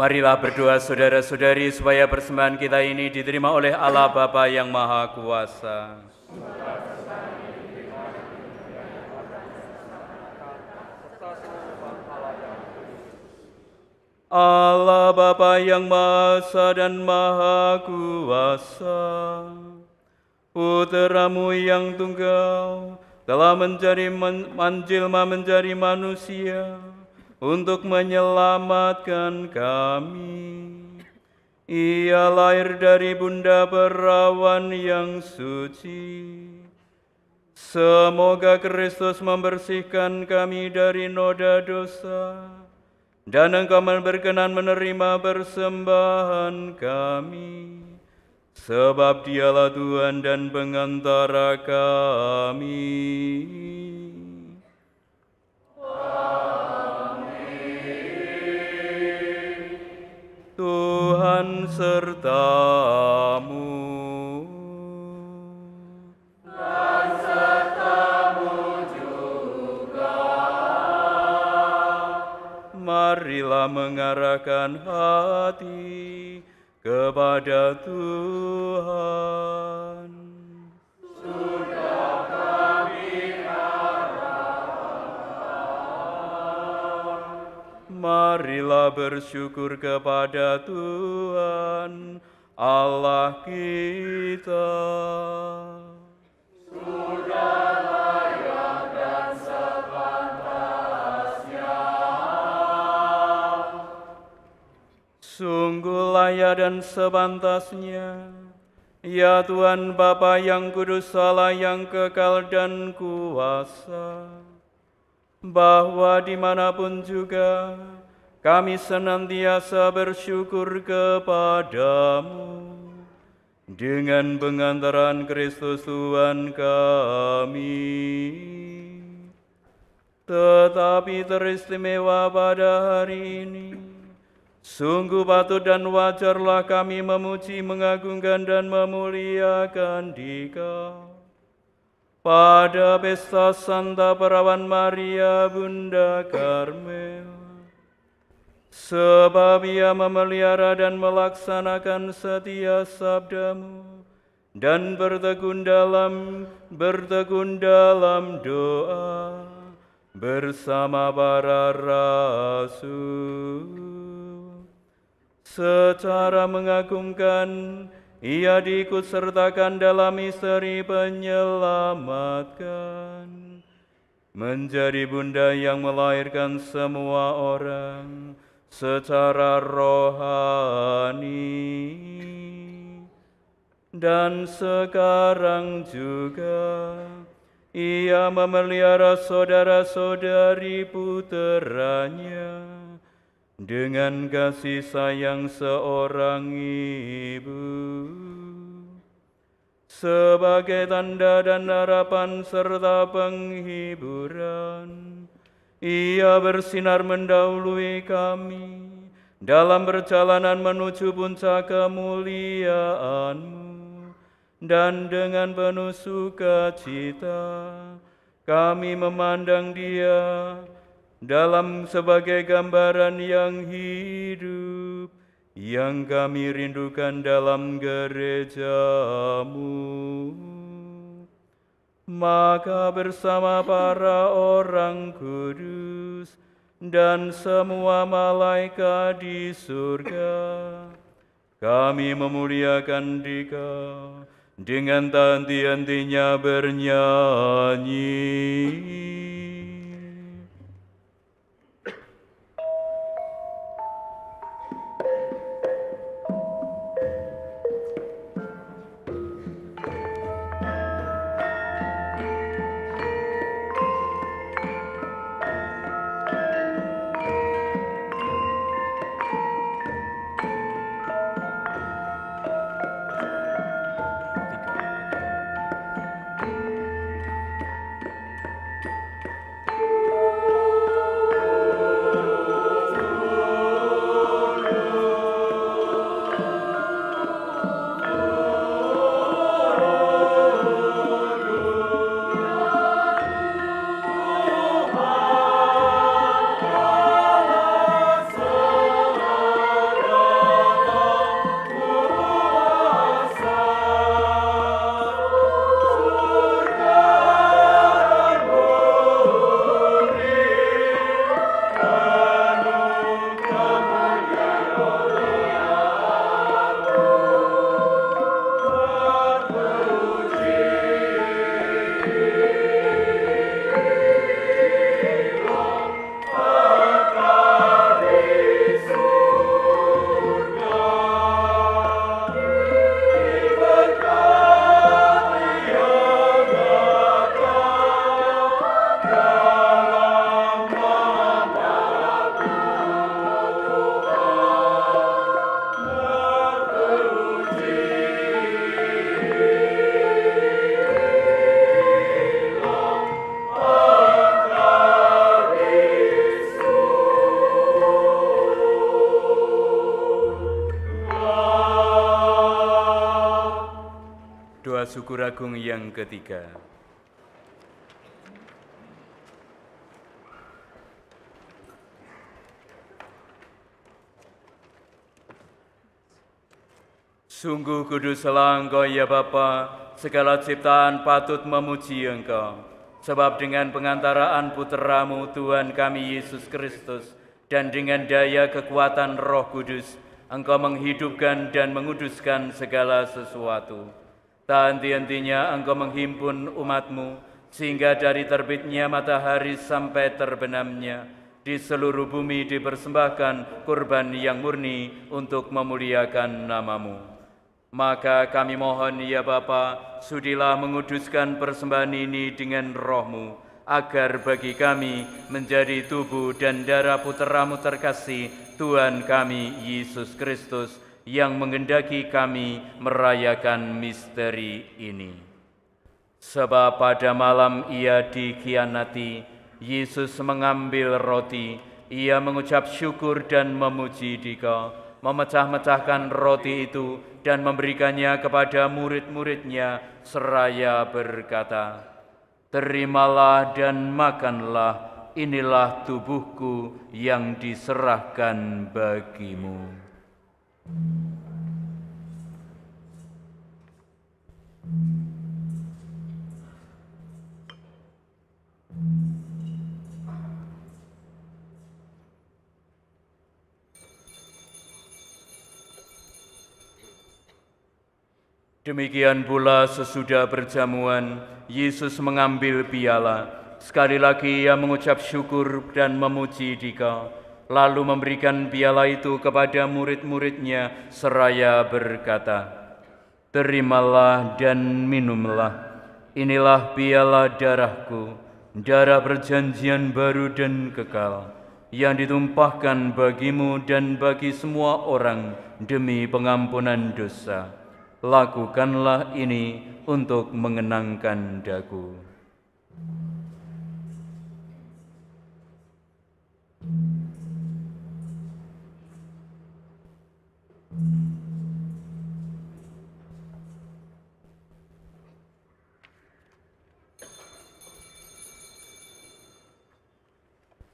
Marilah berdoa saudara-saudari supaya persembahan kita ini diterima oleh Allah Bapa yang Maha Kuasa. Allah Bapa yang Maha Esa dan Maha Kuasa, Putra-Mu yang tunggal telah menjelma menjadi manusia untuk menyelamatkan kami. Ia lahir dari bunda perawan yang suci. Semoga Kristus membersihkan kami dari noda dosa, dan Engkau berkenan menerima persembahan kami, sebab Dialah Tuhan dan pengantara kami. Amin. Tuhan serta-Mu. Dan serta-Mu juga. Marilah mengarahkan hati kepada Tuhan. Sudah kami arahkan. Marilah bersyukur kepada Tuhan Allah kita. Sudah layak dan sepantasnya. Sungguh layak dan sepantasnya, ya Tuhan Bapa yang kudus, Allah yang kekal dan kuasa, bahwa dimanapun juga kami senantiasa bersyukur kepadamu dengan pengantaran Kristus Tuhan kami. Tetapi teristimewa pada hari ini, sungguh patut dan wajarlah kami memuji, mengagungkan dan memuliakan Dikau pada pesta Santa Perawan Maria Bunda Karmel, sebab Ia memelihara dan melaksanakan setia sabda-Mu dan bertekun dalam doa bersama para rasul. Secara mengagumkan, Ia diikutsertakan dalam misteri penyelamatan, menjadi bunda yang melahirkan semua orang secara rohani. Dan sekarang juga Ia memelihara saudara-saudari puteranya dengan kasih sayang seorang ibu, sebagai tanda dan harapan serta penghiburan. Ia bersinar mendahului kami dalam perjalanan menuju puncak kemuliaan-Mu, dan dengan penuh sukacita kami memandang Dia dalam sebagai gambaran yang hidup yang kami rindukan dalam gereja-Mu. Maka bersama para orang kudus dan semua malaikat di surga, kami memuliakan Dikau dengan tak henti-hentinya bernyanyi. Doa syukur agung yang ketiga. Sungguh kuduslah Engkau ya Bapa, segala ciptaan patut memuji Engkau. Sebab dengan pengantaraan Putra-Mu Tuhan kami Yesus Kristus, dan dengan daya kekuatan Roh Kudus, Engkau menghidupkan dan menguduskan segala sesuatu. Tak henti-hentinya Engkau menghimpun umat-Mu, sehingga dari terbitnya matahari sampai terbenamnya, di seluruh bumi dipersembahkan kurban yang murni untuk memuliakan nama-Mu. Maka kami mohon ya Bapa, sudilah menguduskan persembahan ini dengan Roh-Mu, agar bagi kami menjadi tubuh dan darah Putra-Mu terkasih, Tuhan kami Yesus Kristus, yang mengendaki kami merayakan misteri ini. Sebab pada malam Ia dikhianati, Yesus mengambil roti, Ia mengucap syukur dan memuji Dikau, memecah-mecahkan roti itu dan memberikannya kepada murid-muridnya seraya berkata, "Terimalah dan makanlah, inilah tubuhku yang diserahkan bagimu." Demikian pula sesudah berjamuan, Yesus mengambil piala. Sekali lagi Ia mengucap syukur dan memuji Dikau, lalu memberikan piala itu kepada murid-muridnya seraya berkata, "Terimalah dan minumlah, inilah piala darahku, darah perjanjian baru dan kekal, yang ditumpahkan bagimu dan bagi semua orang demi pengampunan dosa. Lakukanlah ini untuk mengenangkan Daku."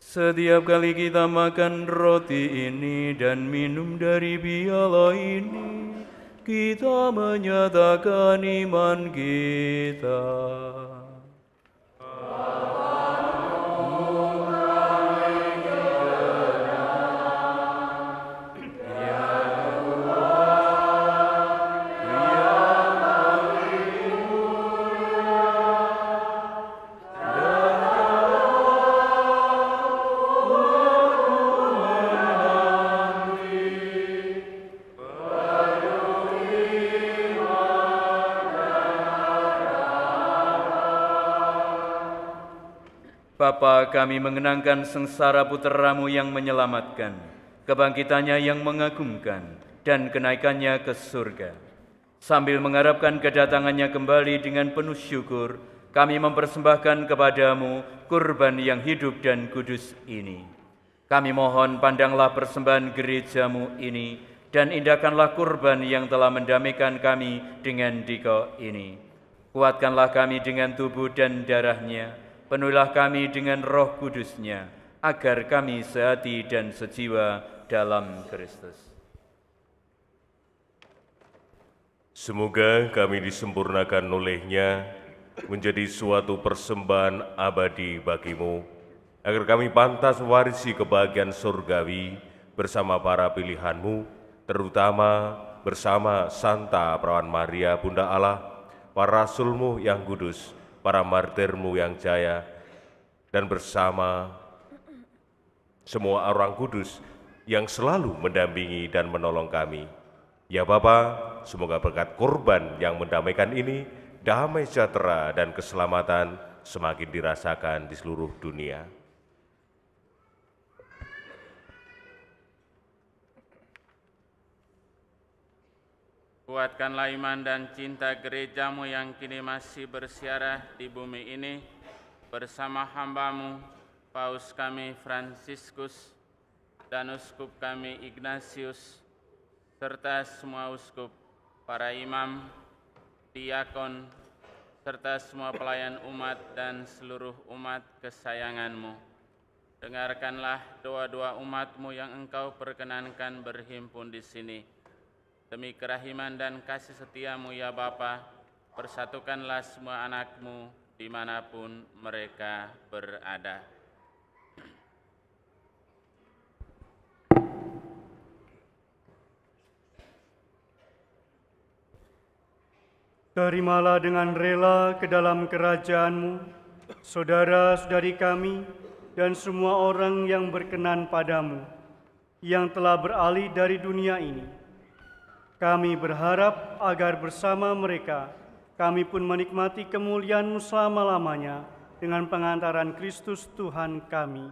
Setiap kali kita makan roti ini dan minum dari piala ini, kita menyatakan iman kita. Bapa, kami mengenangkan sengsara Putra-Mu yang menyelamatkan, kebangkitannya yang mengagumkan, dan kenaikannya ke surga. Sambil mengharapkan kedatangannya kembali dengan penuh syukur, kami mempersembahkan kepadamu kurban yang hidup dan kudus ini. Kami mohon pandanglah persembahan gerejamu ini, dan indahkanlah kurban yang telah mendamaikan kami dengan Dikau ini. Kuatkanlah kami dengan tubuh dan darahnya, penuhilah kami dengan Roh Kudus-Nya, agar kami sehati dan sejiwa dalam Kristus. Semoga kami disempurnakan oleh-Nya menjadi suatu persembahan abadi bagi-Mu, agar kami pantas mewarisi kebahagiaan surgawi bersama para pilihan-Mu, terutama bersama Santa Perawan Maria, Bunda Allah, para Rasul-Mu yang kudus, para martir-Mu yang jaya, dan bersama semua orang kudus yang selalu mendampingi dan menolong kami. Ya Bapa, semoga berkat kurban yang mendamaikan ini, damai sejahtera dan keselamatan semakin dirasakan di seluruh dunia. Kuatkanlah iman dan cinta gerejamu yang kini masih bersiarah di bumi ini bersama hamba-Mu, Paus kami Fransiskus dan Uskup kami Ignatius, serta semua uskup, para imam, diakon, serta semua pelayan umat dan seluruh umat kesayangan-Mu. Dengarkanlah doa-doa umat-Mu yang Engkau perkenankan berhimpun di sini. Demi kerahiman dan kasih setia-Mu ya Bapa, persatukanlah semua anak-Mu dimanapun mereka berada. Terimalah dengan rela ke dalam kerajaan-Mu, saudara-saudari kami, dan semua orang yang berkenan padamu, yang telah beralih dari dunia ini. Kami berharap agar bersama mereka, kami pun menikmati kemuliaan-Mu selama-lamanya dengan pengantaran Kristus Tuhan kami.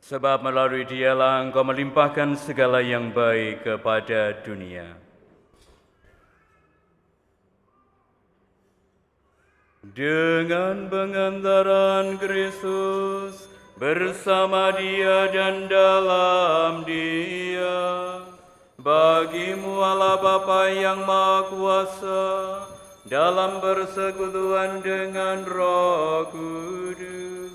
Sebab melalui Dialah Engkau melimpahkan segala yang baik kepada dunia. Dengan pengantaran Kristus, bersama Dia dan dalam Dia, bagi-Mu Allah Bapa yang Maha Kuasa, dalam persekutuan dengan Roh Kudus,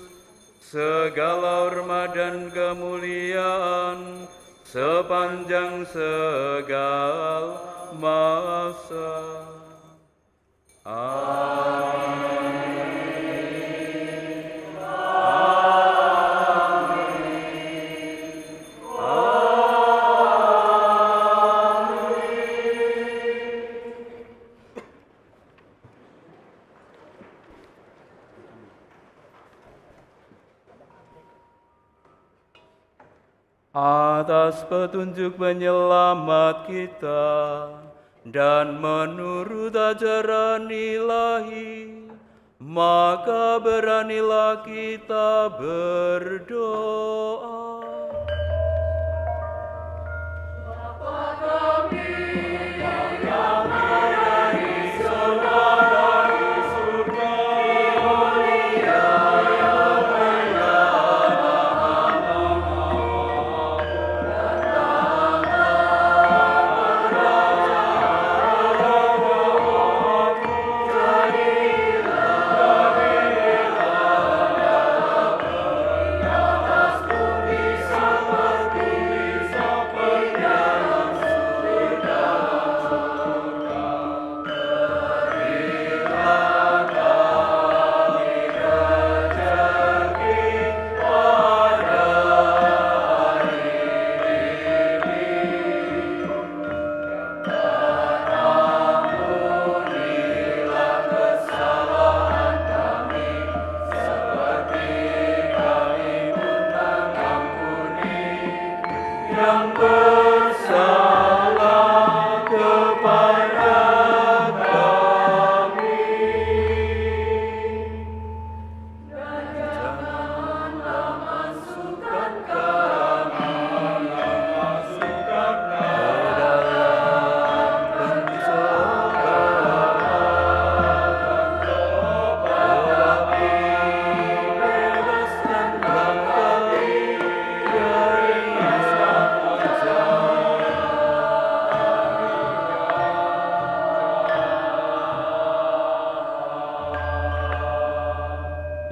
segala hormat dan kemuliaan sepanjang segala masa. Amin. Atas petunjuk penyelamat kita dan menurut ajaran ilahi, maka beranilah kita berdoa. Bapa kami yang ada di surga,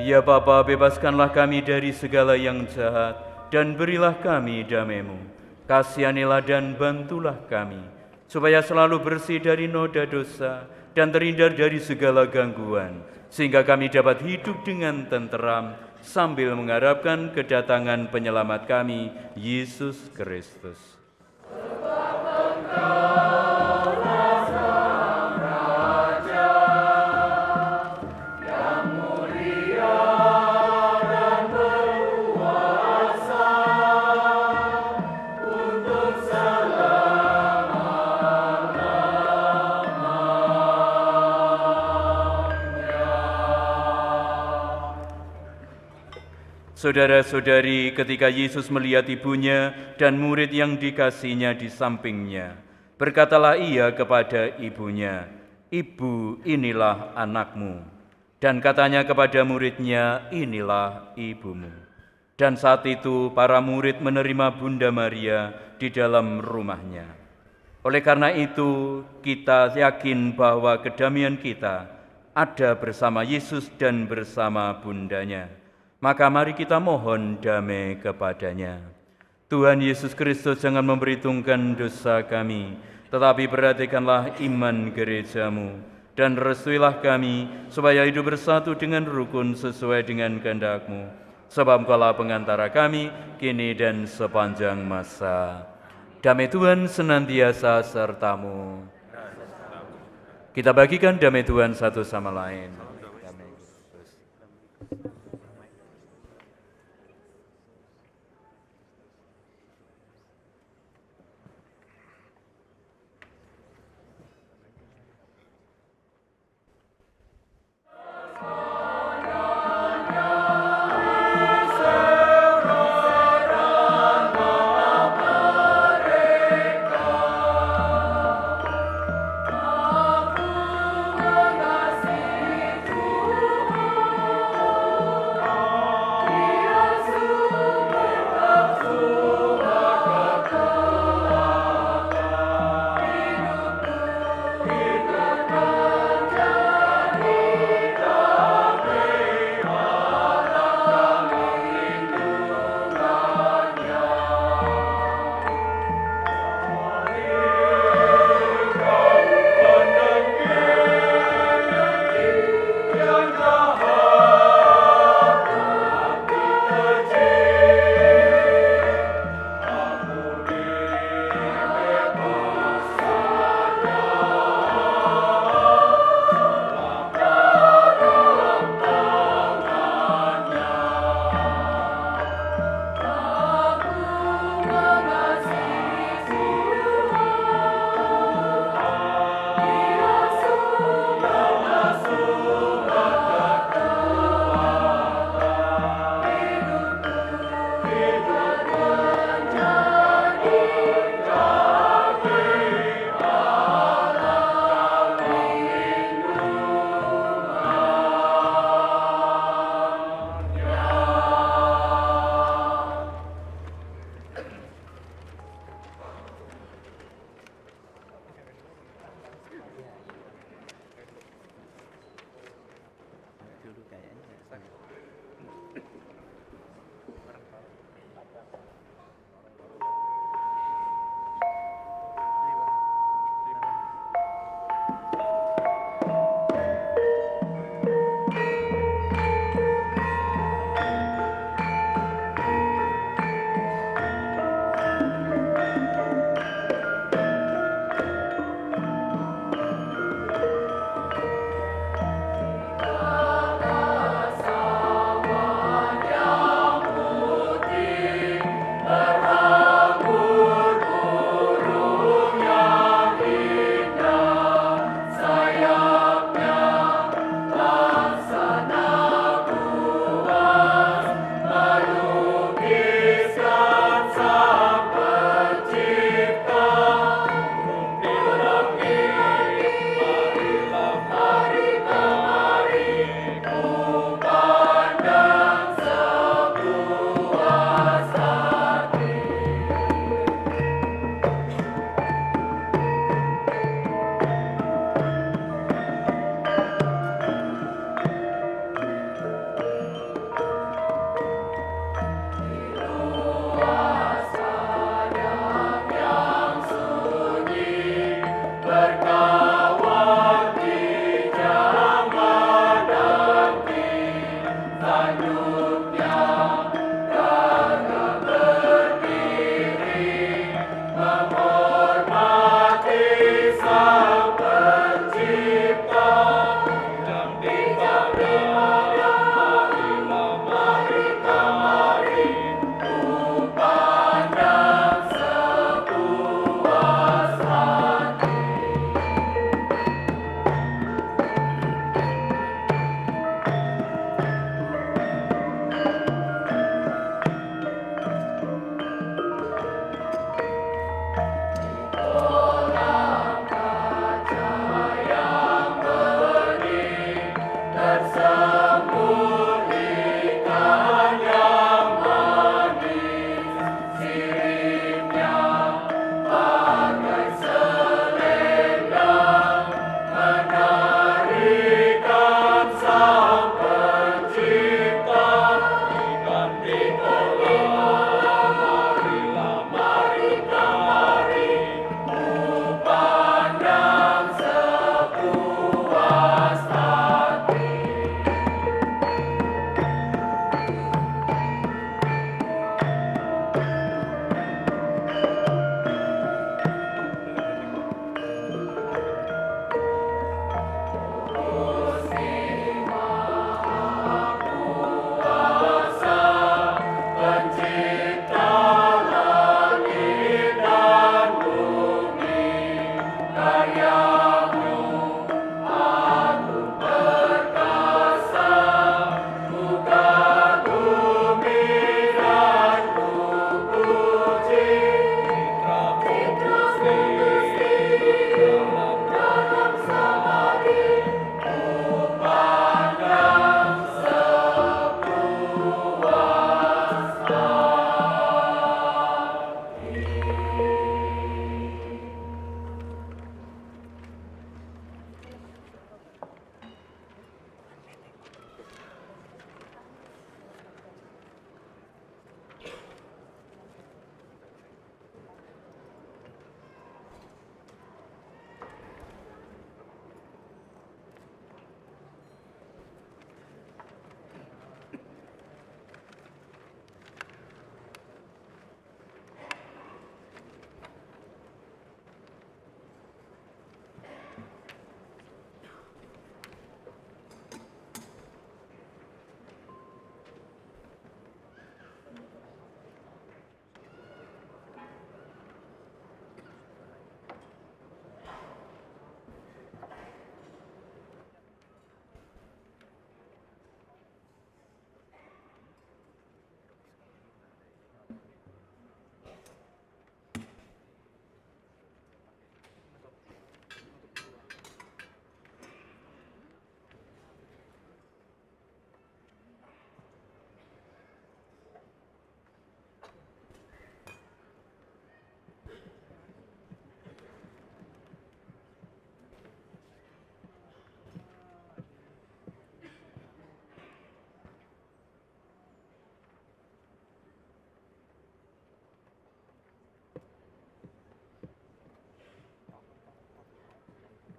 Ya Bapa, bebaskanlah kami dari segala yang jahat, dan berilah kami damai-Mu. Kasihanilah dan bantulah kami, supaya selalu bersih dari noda dosa, dan terhindar dari segala gangguan, sehingga kami dapat hidup dengan tenteram, sambil mengharapkan kedatangan penyelamat kami, Yesus Kristus. Saudara-saudari, ketika Yesus melihat ibunya dan murid yang dikasihnya di sampingnya, berkatalah ia kepada ibunya, "Ibu, inilah anakmu." Dan katanya kepada muridnya, "Inilah ibumu." Dan saat itu para murid menerima Bunda Maria di dalam rumahnya. Oleh karena itu, kita yakin bahwa kedamaian kita ada bersama Yesus dan bersama bundanya. Maka mari kita mohon damai kepadanya. Tuhan Yesus Kristus, jangan memperhitungkan dosa kami, tetapi perhatikanlah iman gerejamu, dan restuilah kami supaya hidup bersatu dengan rukun sesuai dengan kehendak-Mu. Sebab Engkaulah pengantara kami, kini dan sepanjang masa. Damai Tuhan senantiasa sertamu. Kita bagikan damai Tuhan satu sama lain.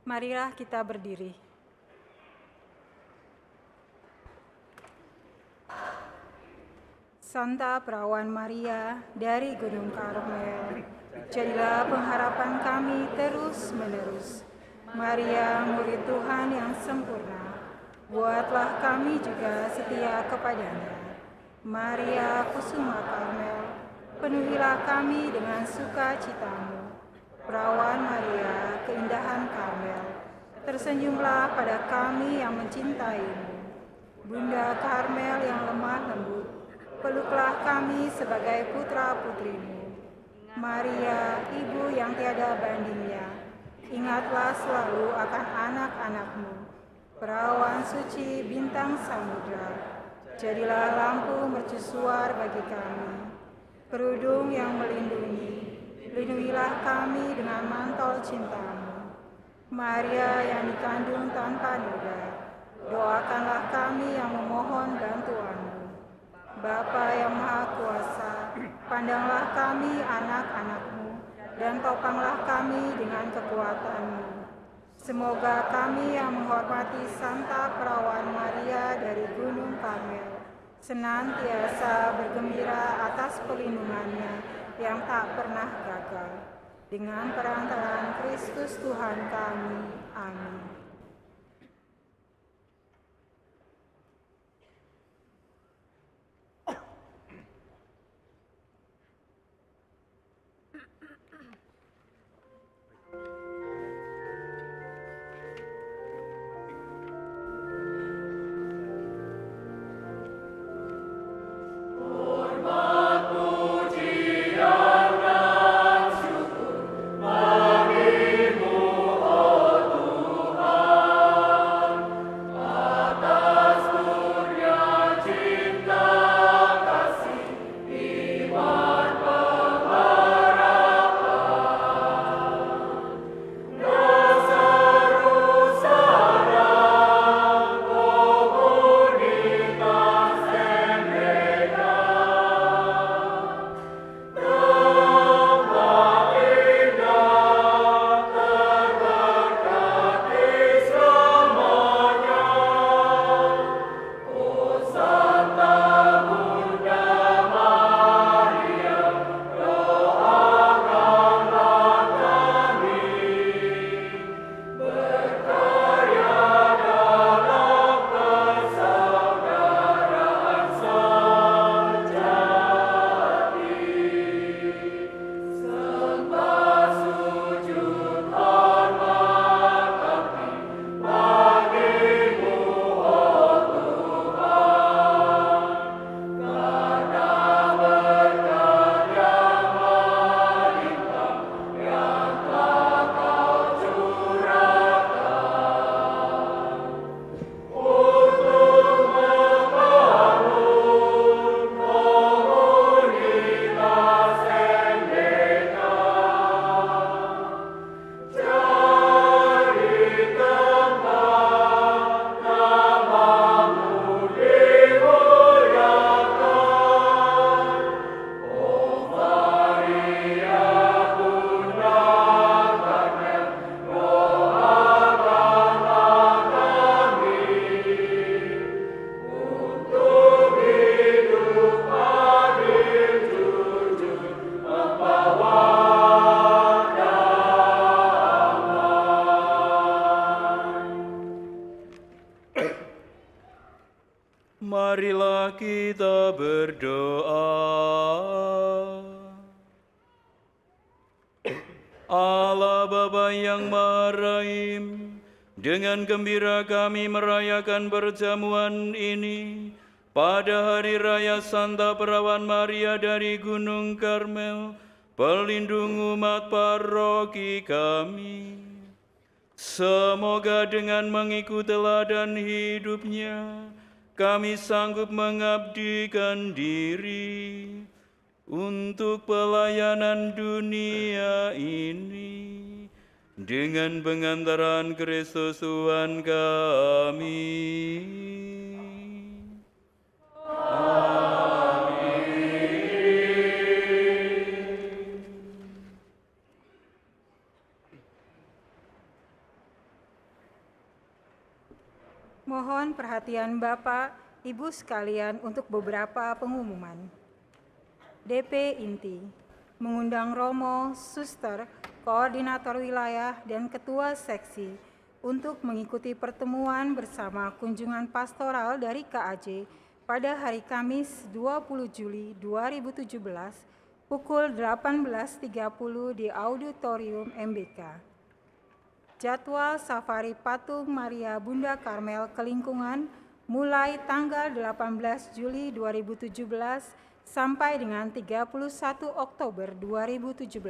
Marilah kita berdiri. Santa Perawan Maria dari Gunung Karmel, jadilah pengharapan kami terus-menerus. Maria, murid Tuhan yang sempurna, buatlah kami juga setia kepadanya. Maria Kusuma Karmel, penuhilah kami dengan sukacitamu. Perawan Maria, keindahan Karmel, tersenyumlah pada kami yang mencintaimu. Bunda Karmel yang lemah lembut, peluklah kami sebagai putra-putrimu. Maria, ibu yang tiada bandingnya, ingatlah selalu akan anak-anakmu. Perawan suci bintang samudra, jadilah lampu mercusuar bagi kami. Kerudung yang melindungi, lindungilah kami dengan mantel cintamu. Maria yang dikandung tanpa noda, doakanlah kami yang memohon bantuanmu. Bapa yang Maha Kuasa, pandanglah kami anak-anakmu, dan topanglah kami dengan kekuatan-Mu. Semoga kami yang menghormati Santa Perawan Maria dari Gunung Karmel, senantiasa bergembira atas perlindungannya yang tak pernah gagal. Dengan perantaraan Kristus Tuhan kami. Amin. Marilah kita berdoa. Allah Bapa yang Maha Rahim, dengan gembira kami merayakan perjamuan ini pada hari raya Santa Perawan Maria dari Gunung Karmel, pelindung umat paroki kami. Semoga dengan mengikuti teladan hidupnya, kami sanggup mengabdikan diri untuk pelayanan dunia ini dengan pengantaran Kristus Tuhan kami. perhatian Bapak, Ibu sekalian untuk beberapa pengumuman. DP inti mengundang Romo, Suster, Koordinator Wilayah, dan Ketua Seksi untuk mengikuti pertemuan bersama kunjungan pastoral dari KAJ pada hari Kamis 20 Juli 2017 pukul 18.30 di Auditorium MBK. Jadwal Safari Patung Maria Bunda Karmel ke lingkungan mulai tanggal 18 Juli 2017 sampai dengan 31 Oktober 2017.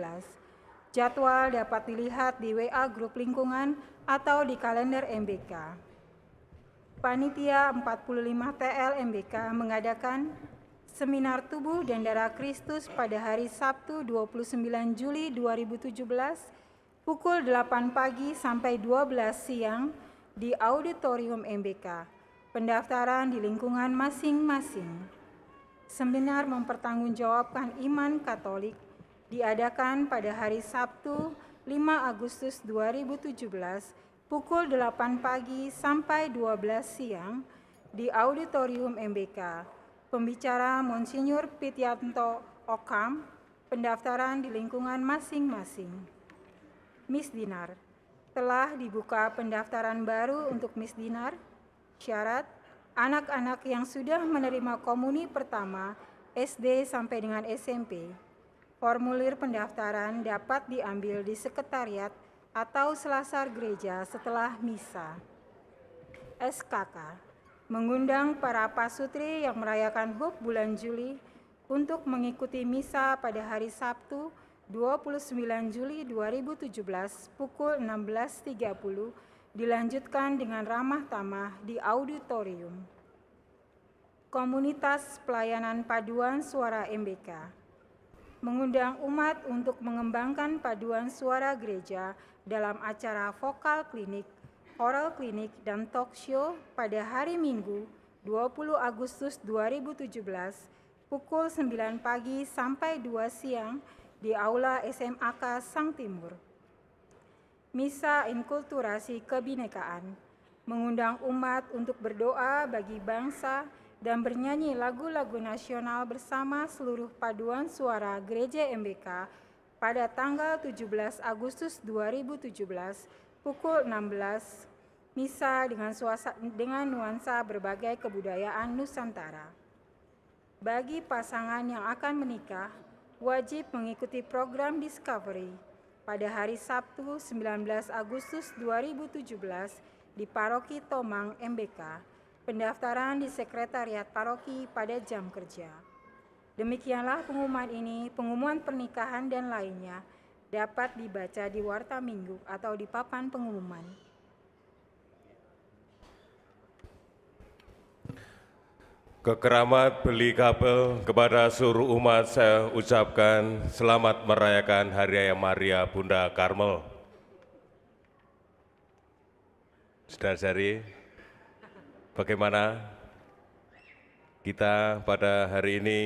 Jadwal dapat dilihat di WA Grup Lingkungan atau di kalender MBK. Panitia 45 TL MBK mengadakan Seminar Tubuh dan Darah Kristus pada hari Sabtu 29 Juli 2017 pukul 8 pagi sampai 12 siang di Auditorium MBK. Pendaftaran di lingkungan masing-masing. Seminar mempertanggungjawabkan iman Katolik diadakan pada hari Sabtu 5 Agustus 2017 pukul 8 pagi sampai 12 siang di Auditorium MBK. Pembicara Monsinyur Pitianto Okam, pendaftaran di lingkungan masing-masing. Miss Dinar, telah dibuka pendaftaran baru untuk Miss Dinar. Syarat, anak-anak yang sudah menerima komuni pertama SD sampai dengan SMP. Formulir pendaftaran dapat diambil di sekretariat atau selasar gereja setelah misa. SKK mengundang para pasutri yang merayakan HUB bulan Juli untuk mengikuti misa pada hari Sabtu 29 Juli 2017 pukul 16.30 dilanjutkan dengan ramah tamah di auditorium. Komunitas Pelayanan Paduan Suara MBK mengundang umat untuk mengembangkan paduan suara gereja dalam acara vokal klinik, oral klinik, dan talk show pada hari Minggu 20 Agustus 2017 pukul 9 pagi sampai 2 siang di Aula SMAK Sang Timur. Misa Inkulturasi Kebinekaan mengundang umat untuk berdoa bagi bangsa dan bernyanyi lagu-lagu nasional bersama seluruh paduan suara Gereja MBK pada tanggal 17 Agustus 2017 pukul 16, misa dengan nuansa berbagai kebudayaan Nusantara. Bagi pasangan yang akan menikah, wajib mengikuti program Discovery pada hari Sabtu 19 Agustus 2017 di Paroki Tomang MBK. Pendaftaran di Sekretariat Paroki pada jam kerja. Demikianlah pengumuman ini, pengumuman pernikahan dan lainnya dapat dibaca di Warta Minggu atau di papan pengumuman. Kekeramat beli kabel kepada seluruh umat saya ucapkan selamat merayakan Hari Raya Maria Bunda Karmel. Saudara-saudari, bagaimana kita pada hari ini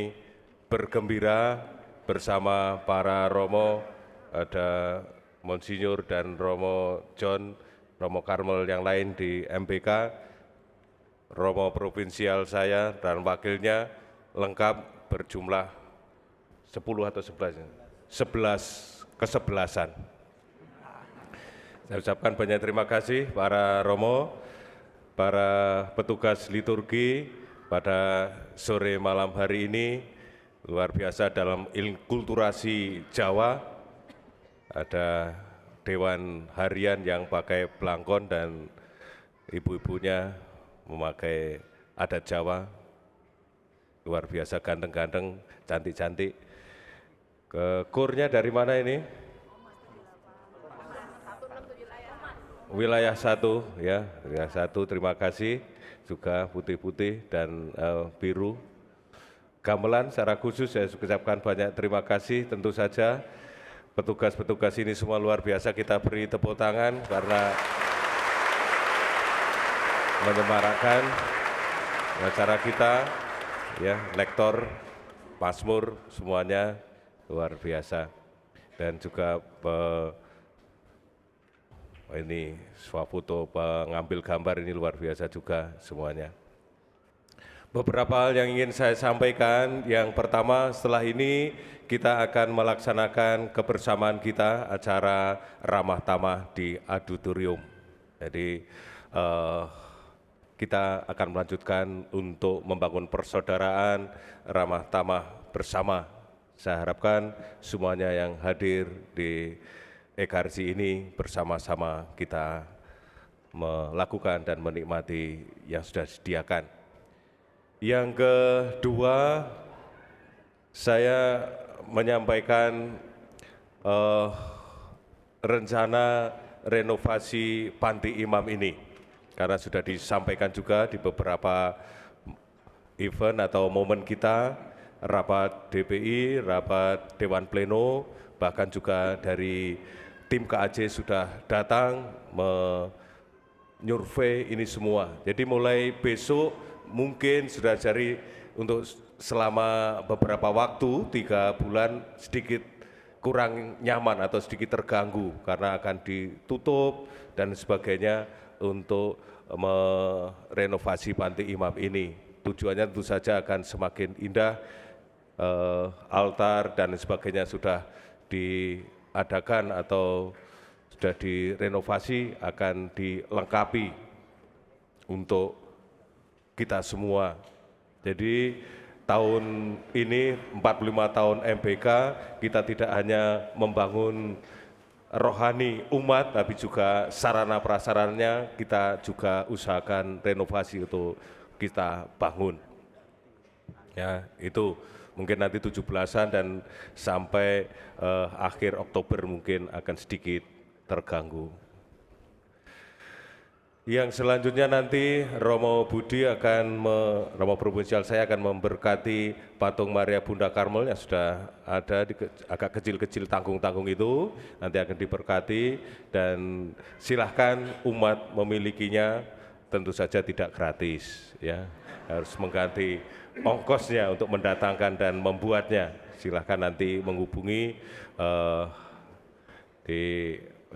bergembira bersama para Romo, ada Monsinyur dan Romo John, Romo Karmel yang lain di MBK, Romo provinsial saya dan wakilnya lengkap berjumlah 10 atau 11 kesebelasan. Saya ucapkan banyak terima kasih para Romo, para petugas liturgi pada sore malam hari ini, luar biasa dalam inkulturasi Jawa, ada Dewan Harian yang pakai belangkon dan ibu-ibunya memakai adat Jawa, luar biasa ganteng-ganteng, cantik-cantik. Kurnya dari mana ini? Wilayah 1 ya, wilayah 1, terima kasih. Juga putih-putih dan biru. Gamelan secara khusus saya ucapkan banyak terima kasih. Tentu saja petugas-petugas ini semua luar biasa, kita beri tepuk tangan karena menyemarakkan acara kita, ya, lektor, Mazmur, semuanya luar biasa. Dan juga Ini swafoto pengambil gambar ini luar biasa juga semuanya. Beberapa hal yang ingin saya sampaikan. Yang pertama, setelah ini kita akan melaksanakan kebersamaan kita acara ramah tamah di auditorium. Jadi kita akan melanjutkan untuk membangun persaudaraan ramah tamah bersama. Saya harapkan semuanya yang hadir di Ekarsi ini bersama-sama kita melakukan dan menikmati yang sudah disediakan. Yang kedua, saya menyampaikan rencana renovasi Panti Imam ini, karena sudah disampaikan juga di beberapa event atau momen kita, rapat DPI, rapat Dewan Pleno, bahkan juga dari tim KAJ sudah datang menyurvei ini semua. Jadi mulai besok mungkin sudah jadi untuk selama beberapa waktu, 3 bulan sedikit kurang nyaman atau sedikit terganggu karena akan ditutup dan sebagainya untuk merenovasi Panti Imam ini. Tujuannya tentu saja akan semakin indah, altar dan sebagainya sudah diadakan atau sudah direnovasi, akan dilengkapi untuk kita semua. Jadi tahun ini 45 tahun MBK, kita tidak hanya membangun rohani umat, tapi juga sarana prasarannya kita juga usahakan renovasi untuk kita bangun. Ya, itu mungkin nanti 17-an dan sampai akhir Oktober mungkin akan sedikit terganggu. Yang selanjutnya nanti Romo Budi Romo Provinsial saya akan memberkati patung Maria Bunda Karmel yang sudah ada di agak kecil-kecil tanggung-tanggung itu, nanti akan diberkati dan silahkan umat memilikinya, tentu saja tidak gratis, ya, harus mengganti ongkosnya untuk mendatangkan dan membuatnya. Silahkan nanti menghubungi di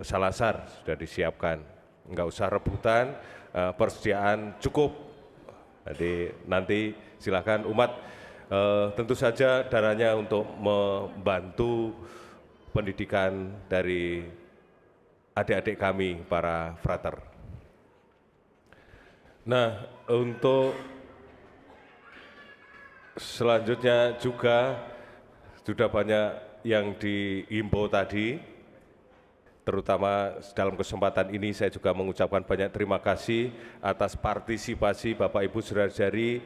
Salasar, sudah disiapkan. Enggak usah rebutan, persediaan cukup. Jadi nanti silakan umat, tentu saja dananya untuk membantu pendidikan dari adik-adik kami, para frater. Nah, untuk selanjutnya juga sudah banyak yang dihimbau tadi, terutama dalam kesempatan ini saya juga mengucapkan banyak terima kasih atas partisipasi Bapak Ibu saudara-saudari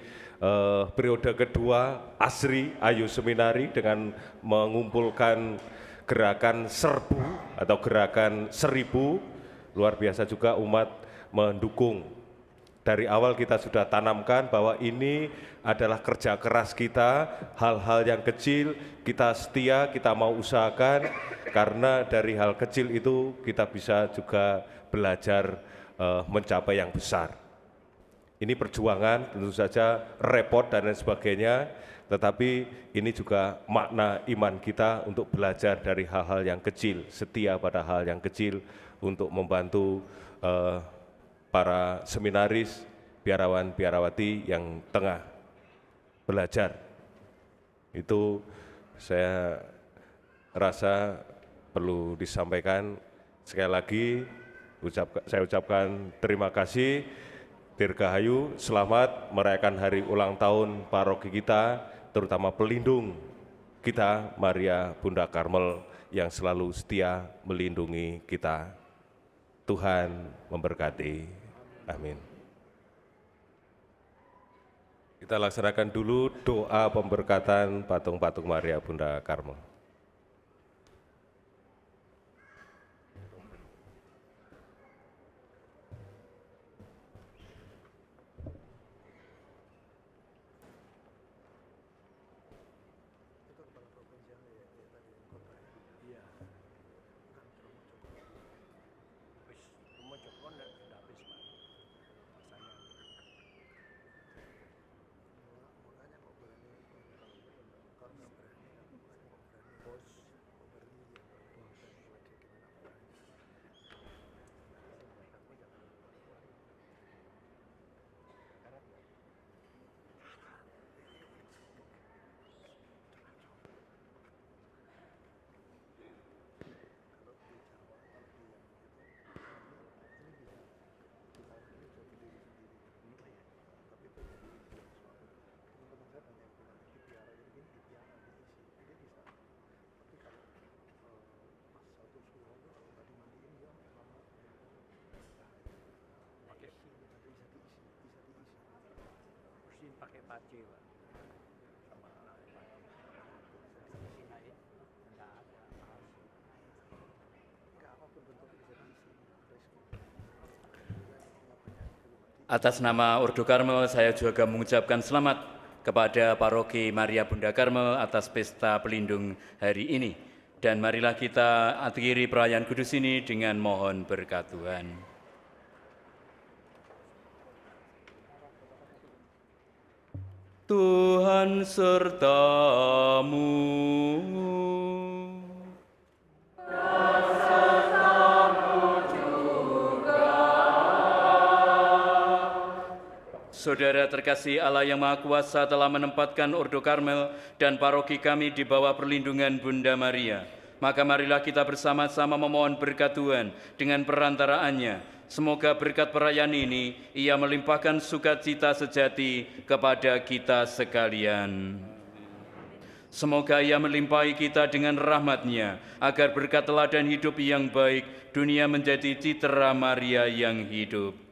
periode kedua ASRI Ayu Seminari dengan mengumpulkan gerakan serbu atau gerakan 1000. Luar biasa juga umat mendukung. Dari awal kita sudah tanamkan bahwa ini adalah kerja keras kita, hal-hal yang kecil kita setia, kita mau usahakan, karena dari hal kecil itu kita bisa juga belajar mencapai yang besar. Ini perjuangan, tentu saja repot dan lain sebagainya, tetapi ini juga makna iman kita untuk belajar dari hal-hal yang kecil, setia pada hal yang kecil untuk membantu para seminaris, biarawan-biarawati yang tengah belajar. Itu saya rasa perlu disampaikan. Sekali lagi saya ucapkan terima kasih, Dirgahayu, selamat merayakan hari ulang tahun paroki kita, terutama pelindung kita Maria Bunda Karmel yang selalu setia melindungi kita. Tuhan memberkati. Amin. Kita laksanakan dulu doa pemberkatan patung-patung Maria Bunda Karmel. Atas nama Ordo Karmel, saya juga mengucapkan selamat kepada Paroki Maria Bunda Karmel atas pesta pelindung hari ini. Dan marilah kita akhiri perayaan kudus ini dengan mohon berkat Tuhan. Tuhan sertamu. Saudara terkasih, Allah yang Maha Kuasa telah menempatkan Ordo Karmel dan paroki kami di bawah perlindungan Bunda Maria. Maka marilah kita bersama-sama memohon berkat Tuhan dengan perantaraannya. Semoga berkat perayaan ini Ia melimpahkan sukacita sejati kepada kita sekalian. Semoga Ia melimpahi kita dengan rahmat-Nya, agar berkat teladan hidup yang baik, dunia menjadi citra Maria yang hidup.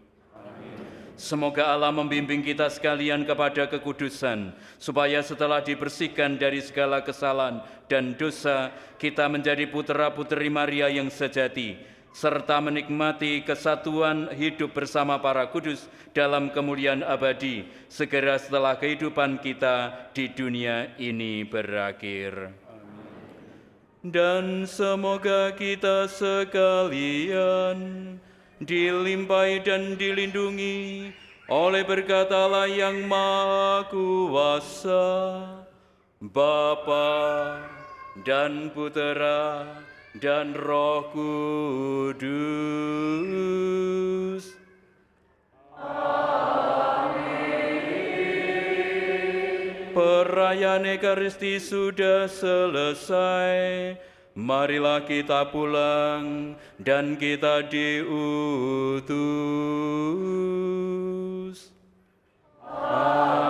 Semoga Allah membimbing kita sekalian kepada kekudusan, supaya setelah dibersihkan dari segala kesalahan dan dosa, kita menjadi putra-putri Maria yang sejati, serta menikmati kesatuan hidup bersama para kudus dalam kemuliaan abadi, segera setelah kehidupan kita di dunia ini berakhir. Dan semoga kita sekalian dilimpahi dan dilindungi oleh berkat Allah yang Maha Kuasa, Bapa dan Putera dan Roh Kudus. Amin. Perayaan Ekaristi sudah selesai. Marilah kita pulang dan kita diutus. Amin.